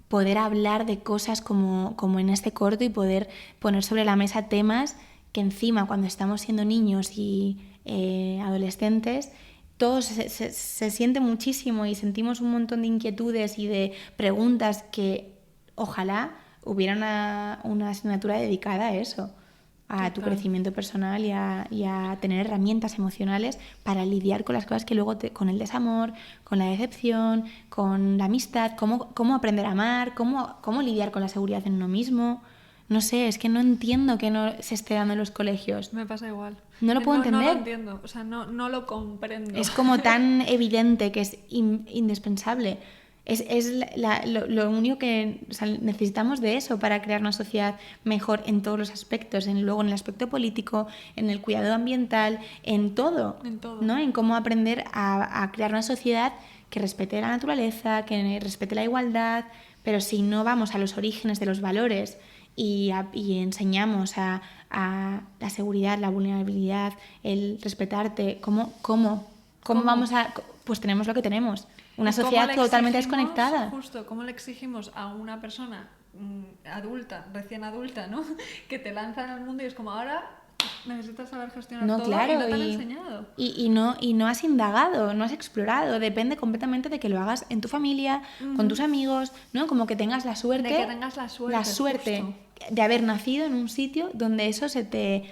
poder hablar de cosas como en este corto y poder poner sobre la mesa temas que encima cuando estamos siendo niños y adolescentes todo se siente muchísimo y sentimos un montón de inquietudes y de preguntas que ojalá hubiera una asignatura dedicada a eso, a tu crecimiento personal y a tener herramientas emocionales para lidiar con las cosas que luego con el desamor, con la decepción, con la amistad, cómo aprender a amar, cómo lidiar con la seguridad en uno mismo. No sé, es que no entiendo que no se esté dando en los colegios. Me pasa igual. No lo puedo entender. No lo entiendo, o sea, no lo comprendo. Es como tan evidente que es indispensable. Es lo único que necesitamos de eso para crear una sociedad mejor en todos los aspectos, luego en el aspecto político, en el cuidado ambiental, en todo. ¿No? En cómo aprender a crear una sociedad que respete la naturaleza, que respete la igualdad, pero si no vamos a los orígenes de los valores y enseñamos a la seguridad, la vulnerabilidad, el respetarte, ¿cómo vamos a...? Pues tenemos lo que tenemos. una ¿Y cómo sociedad le totalmente exigimos, desconectada. justo, cómo le exigimos a una persona adulta, recién adulta, ¿no? Que te lanzan al mundo y es como, ahora necesitas saber gestionar No, todo claro, y no te han enseñado. y no has indagado, no has explorado, depende completamente de que lo hagas en tu familia, con tus amigos, ¿no? Como que tengas la suerte, De que tengas la suerte, justo. de haber nacido en un sitio donde eso se te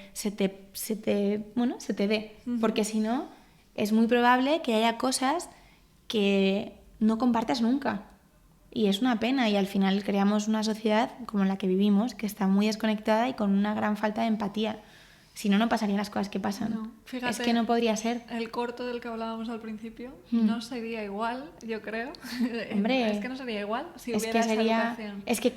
dé, porque si no, es muy probable que haya cosas que no compartas nunca. Y es una pena, y al final creamos una sociedad como la que vivimos, que está muy desconectada y con una gran falta de empatía. Si no, no pasarían las cosas que pasan. No, fíjate, es que no podría ser. El corto del que hablábamos al principio no sería igual, yo creo. Hombre, es que no sería igual si es hubiera que esa sería, educación. es que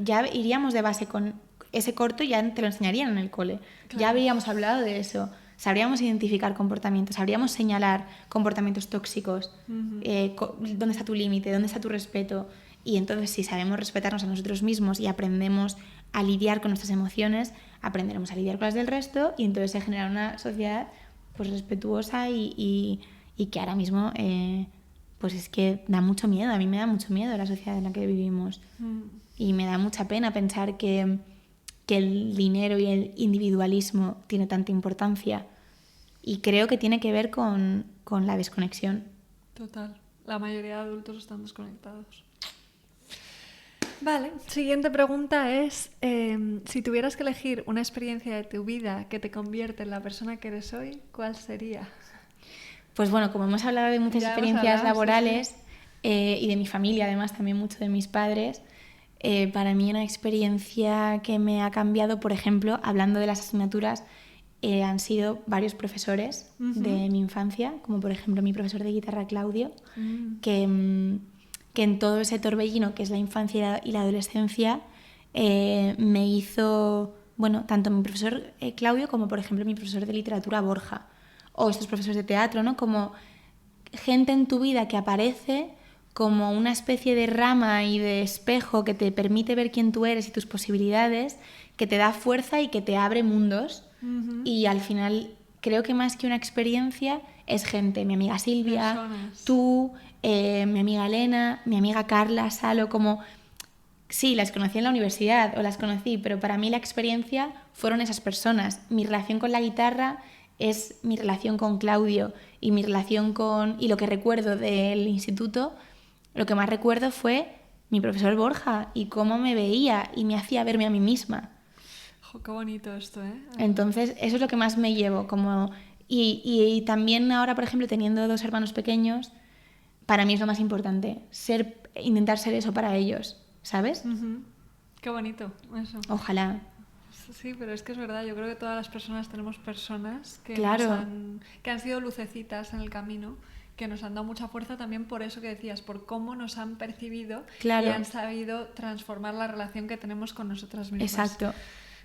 ya iríamos de base con ese corto, ya te lo enseñarían en el cole. Claro. Ya habríamos hablado de eso. Sabríamos identificar comportamientos, sabríamos señalar comportamientos tóxicos. ¿Dónde está tu límite? ¿Dónde está tu respeto? Y entonces, si sabemos respetarnos a nosotros mismos y aprendemos a lidiar con nuestras emociones, aprenderemos a lidiar con las del resto, y entonces se genera una sociedad pues respetuosa y que ahora mismo pues es que da mucho miedo. A mí me da mucho miedo la sociedad en la que vivimos. Y me da mucha pena pensar que el dinero y el individualismo tiene tanta importancia, y creo que tiene que ver con la desconexión. Total, la mayoría de adultos están desconectados. Vale, siguiente pregunta es, si tuvieras que elegir una experiencia de tu vida que te convierte en la persona que eres hoy, ¿cuál sería? Pues bueno, como hemos hablado de muchas experiencias laborales, sí. Y de mi familia, además también mucho de mis padres, para mí una experiencia que me ha cambiado, por ejemplo, hablando de las asignaturas, han sido varios profesores de mi infancia, como por ejemplo mi profesor de guitarra Claudio, que en todo ese torbellino que es la infancia y la adolescencia me hizo, bueno, tanto mi profesor Claudio como por ejemplo mi profesor de literatura Borja, o estos profesores de teatro, ¿no? Como gente en tu vida que aparece como una especie de rama y de espejo que te permite ver quién tú eres y tus posibilidades, que te da fuerza y que te abre mundos. Y al final creo que más que una experiencia es gente, mi amiga Silvia, personas. tú, mi amiga Elena, mi amiga Carla, Salo, como... Sí, las conocí en la universidad o las conocí, pero para mí la experiencia fueron esas personas. Mi relación con la guitarra es mi relación con Claudio, y mi relación con... Y lo que recuerdo del instituto, lo que más recuerdo fue mi profesor Borja y cómo me veía y me hacía verme a mí misma. Qué bonito esto, ¿eh? Entonces, eso es lo que más me llevo. Y también ahora, por ejemplo, teniendo 2 hermanos pequeños, para mí es lo más importante, intentar ser eso para ellos, ¿sabes? Qué bonito eso. Ojalá. Sí, pero es que es verdad, yo creo que todas las personas tenemos personas que, Claro. que han sido lucecitas en el camino, que nos han dado mucha fuerza también por eso que decías, por cómo nos han percibido. Claro. Y han sabido transformar la relación que tenemos con nosotras mismas. Exacto.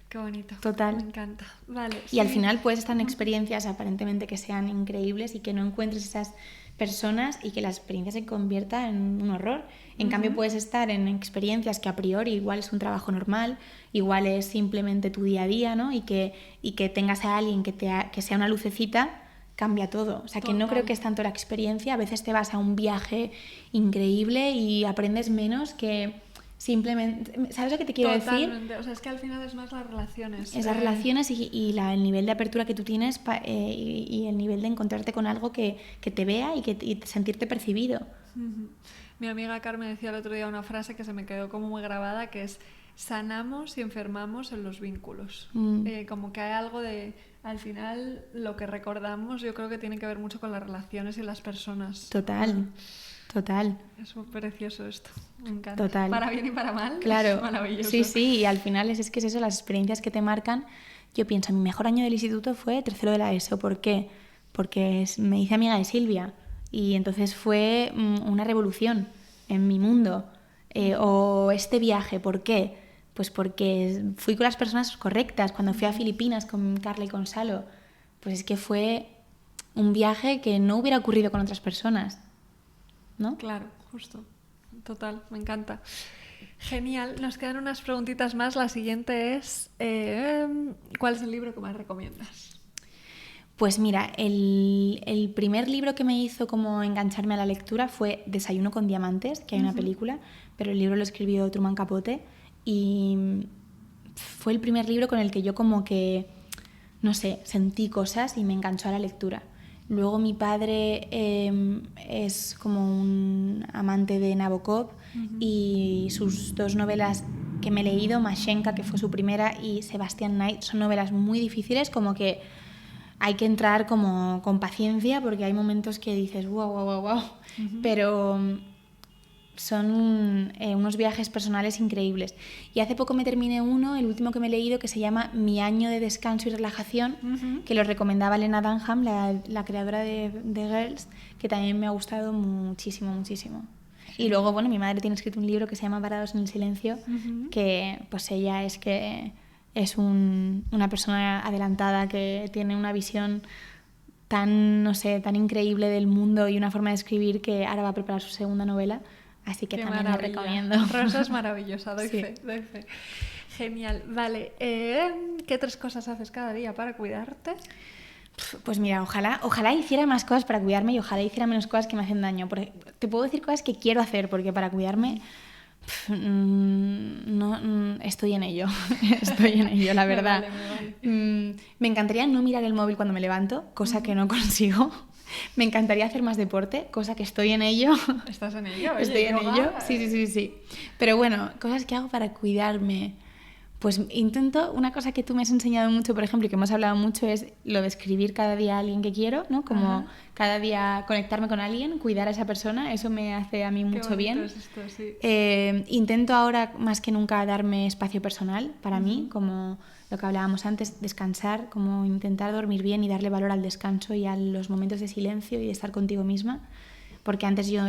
Qué bonito. Total. Me encanta. Vale. Y al final puedes estar en experiencias aparentemente que sean increíbles y que no encuentres esas personas y que la experiencia se convierta en un horror. En cambio, puedes estar en experiencias que a priori igual es un trabajo normal, igual es simplemente tu día a día, ¿no? Y que tengas a alguien que sea una lucecita, cambia todo. O sea, que no creo que es tanto la experiencia. A veces te vas a un viaje increíble y aprendes menos que... Simplemente, ¿sabes lo que te quiero decir? Totalmente, o sea, es que al final es más las relaciones. Esas relaciones y el nivel de apertura que tú tienes y el nivel de encontrarte con algo que te vea y sentirte percibido. Mi amiga Carmen decía el otro día una frase que se me quedó como muy grabada, que es: sanamos y enfermamos en los vínculos. Como que hay algo de, al final, lo que recordamos yo creo que tiene que ver mucho con las relaciones y las personas. Total. Es muy precioso esto, me encanta. Total. Para bien y para mal, claro. Es maravilloso. Sí, y al final es que es eso, las experiencias que te marcan. Yo pienso, mi mejor año del instituto fue tercero de la ESO. ¿Por qué? Porque me hice amiga de Silvia y entonces fue una revolución en mi mundo. O este viaje, ¿por qué? Pues porque fui con las personas correctas. Cuando fui a Filipinas con Carla y con Salo, pues es que fue un viaje que no hubiera ocurrido con otras personas, ¿no? Claro, justo. Total, me encanta. Genial, nos quedan unas preguntitas más. La siguiente es, ¿cuál es el libro que más recomiendas? Pues mira, el primer libro que me hizo como engancharme a la lectura fue Desayuno con diamantes, que hay una película, pero el libro lo escribió Truman Capote y fue el primer libro con el que yo como que, no sé, sentí cosas y me enganchó a la lectura. Luego mi padre es como un amante de Nabokov y sus 2 novelas que me he leído, Mashenka, que fue su primera, y Sebastian Knight, son novelas muy difíciles, como que hay que entrar como con paciencia porque hay momentos que dices wow, wow, wow, wow, pero son unos viajes personales increíbles. Y hace poco me terminé uno, el último que me he leído, que se llama Mi año de descanso y relajación, que lo recomendaba Lena Dunham, la creadora de Girls, que también me ha gustado muchísimo, muchísimo. Y luego, bueno, mi madre tiene escrito un libro que se llama Parados en el silencio, que pues ella es una persona adelantada que tiene una visión tan, no sé, tan increíble del mundo y una forma de escribir que ahora va a preparar su segunda novela. Así que Qué también maravilla. la recomiendo. Rosa es maravillosa, doy Sí. fe, doy fe. Genial. Vale, ¿qué 3 cosas haces cada día para cuidarte? Pues mira, ojalá hiciera más cosas para cuidarme y ojalá hiciera menos cosas que me hacen daño. Te puedo decir cosas que quiero hacer, porque para cuidarme estoy en ello. Estoy en ello, la verdad. Me vale. Me encantaría no mirar el móvil cuando me levanto, cosa que no consigo. Me encantaría hacer más deporte, cosa que estoy en ello. ¿Estás en ello? Oye, Estoy en yoga, ello. Sí. Pero bueno, cosas que hago para cuidarme. Pues intento, una cosa que tú me has enseñado mucho, por ejemplo, y que hemos hablado mucho, es lo de escribir cada día a alguien que quiero, ¿no? Como cada día conectarme con alguien, cuidar a esa persona, eso me hace a mí mucho bien. Es esto, sí. Intento ahora más que nunca darme espacio personal para mí, como lo que hablábamos antes, descansar, como intentar dormir bien y darle valor al descanso y a los momentos de silencio y de estar contigo misma. Porque antes yo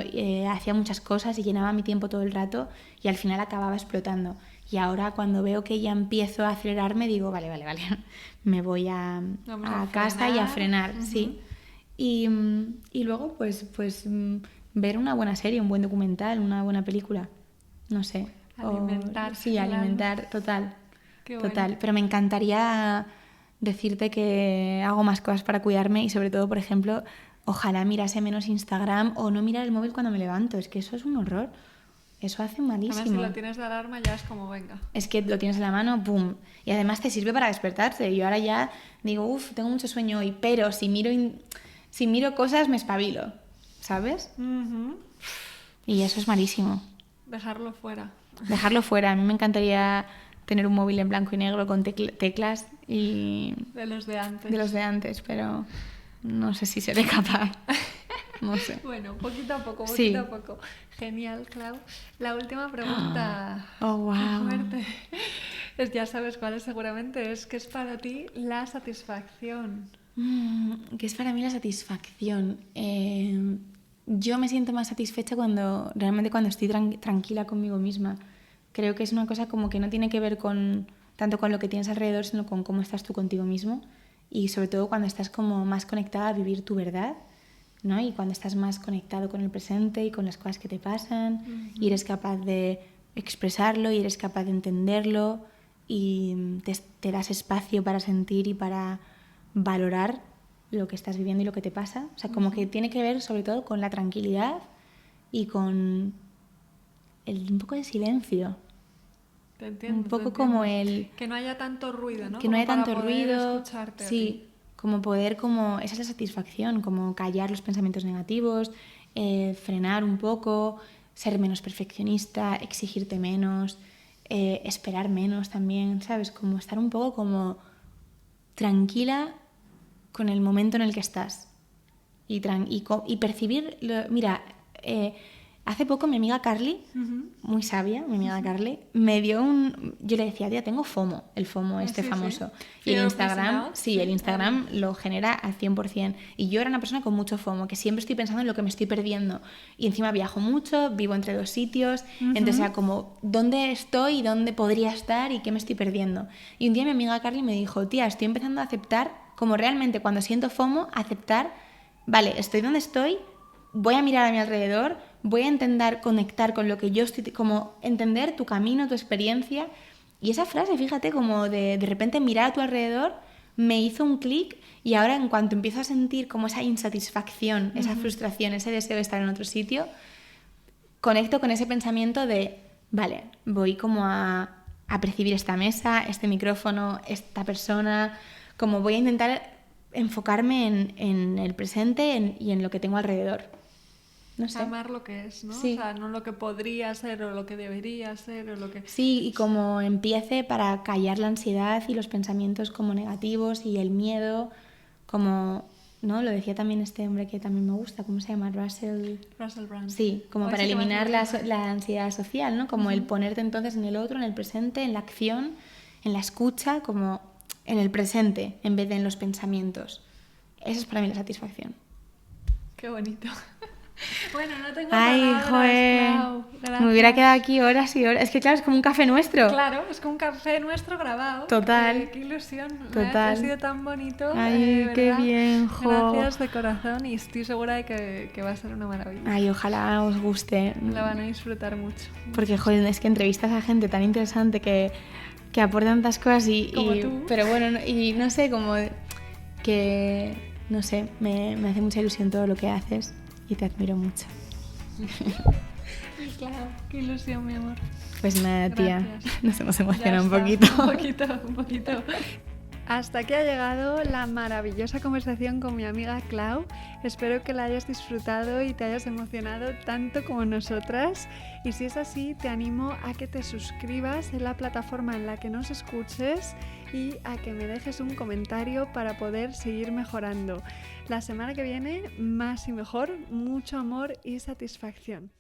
hacía muchas cosas y llenaba mi tiempo todo el rato y al final acababa explotando. Y ahora cuando veo que ya empiezo a acelerarme digo, vale, me voy a casa y a frenar, sí. Y luego pues ver una buena serie, un buen documental, una buena película, no sé. Alimentar. Sí, alimentar, total. Qué bueno. Total, pero me encantaría decirte que hago más cosas para cuidarme y sobre todo, por ejemplo, ojalá mirase menos Instagram o no mirar el móvil cuando me levanto, es que eso es un horror. Eso hace malísimo. Además, si lo tienes de alarma ya es como, venga. Es que lo tienes en la mano, ¡pum! Y además te sirve para despertarse. Yo ahora ya digo, tengo mucho sueño hoy, pero si miro cosas me espabilo, ¿sabes? Y eso es malísimo. Dejarlo fuera. Dejarlo fuera. A mí me encantaría tener un móvil en blanco y negro con teclas y... De los de antes. De los de antes, pero no sé si seré capaz. No sé. Bueno, poquito a poco, Sí. poquito a poco. Genial, Clau. La última pregunta. Oh, wow. Qué fuerte. Ya sabes cuál es seguramente. ¿Qué es para ti la satisfacción? ¿Qué es para mí la satisfacción? Yo me siento más satisfecha realmente cuando estoy tranquila conmigo misma. Creo que es una cosa como que no tiene que ver tanto con lo que tienes alrededor, sino con cómo estás tú contigo mismo. Y sobre todo cuando estás como más conectada a vivir tu verdad, ¿no? Y cuando estás más conectado con el presente y con las cosas que te pasan y eres capaz de expresarlo y eres capaz de entenderlo y te das espacio para sentir y para valorar lo que estás viviendo y lo que te pasa. O sea, como que tiene que ver sobre todo con la tranquilidad y con un poco de silencio. Te entiendo. Un poco como que no haya tanto ruido, ¿no? Que no haya para tanto poder ruido. escucharte a Sí, ti. como poder, esa es la satisfacción, como callar los pensamientos negativos, frenar un poco, ser menos perfeccionista, exigirte menos, esperar menos también, ¿sabes? Como estar un poco como tranquila con el momento en el que estás y percibir... Mira, hace poco mi amiga Carly, muy sabia, mi amiga Carly, me dio yo le decía, tía, tengo FOMO, el FOMO famoso. Sí. Y el Instagram, el Instagram claro. lo genera al 100%. Y yo era una persona con mucho FOMO, que siempre estoy pensando en lo que me estoy perdiendo. Y encima viajo mucho, vivo entre 2 sitios, entonces era como, ¿dónde estoy y dónde podría estar y qué me estoy perdiendo? Y un día mi amiga Carly me dijo, tía, estoy empezando a aceptar, como realmente cuando siento FOMO, aceptar, vale, estoy donde estoy, voy a mirar a mi alrededor, voy a intentar conectar con lo que yo estoy, como entender tu camino, tu experiencia. Y esa frase, fíjate, como de repente mirar a tu alrededor, me hizo un clic y ahora en cuanto empiezo a sentir como esa insatisfacción, esa frustración, ese deseo de estar en otro sitio, conecto con ese pensamiento de, vale, voy como a percibir esta mesa, este micrófono, esta persona, como voy a intentar enfocarme en el presente y en lo que tengo alrededor. No sé. Amar lo que es, ¿no? Sí. O sea, no lo que podría ser o lo que debería ser o lo que... Sí, y como empiece para callar la ansiedad y los pensamientos como negativos y el miedo, como, ¿no? Lo decía también este hombre que también me gusta, ¿cómo se llama? Russell Brand. Sí, como Hoy para sí que eliminar me hace la ansiedad social, ¿no? Como el ponerte entonces en el otro, en el presente, en la acción, en la escucha, como en el presente, en vez de en los pensamientos. Esa es para mí la satisfacción. Qué bonito. Bueno, no tengo Ay, palabras, joder. Clau. Gracias. Me hubiera quedado aquí horas y horas. Es que claro, es como un café nuestro. Claro, es como un café nuestro grabado. Total. Qué ilusión. Total. Ha sido tan bonito. Ay, qué ¿verdad? bien, jo. Gracias de corazón y estoy segura de que va a ser una maravilla. Ay, ojalá os guste. La van a disfrutar mucho. Porque, joder, es que entrevistas a gente tan interesante que aporta tantas cosas Como tú. Pero bueno, y no sé, como que... No sé, me hace mucha ilusión todo lo que haces y te admiro mucho. Claro, qué ilusión, mi amor. Pues nada, tía, Gracias. nos hemos emocionado un Ya está, poquito. Un poquito. Hasta aquí ha llegado la maravillosa conversación con mi amiga Clau. Espero que la hayas disfrutado y te hayas emocionado tanto como nosotras. Y si es así, te animo a que te suscribas en la plataforma en la que nos escuches y a que me dejes un comentario para poder seguir mejorando. La semana que viene, más y mejor, mucho amor y satisfacción.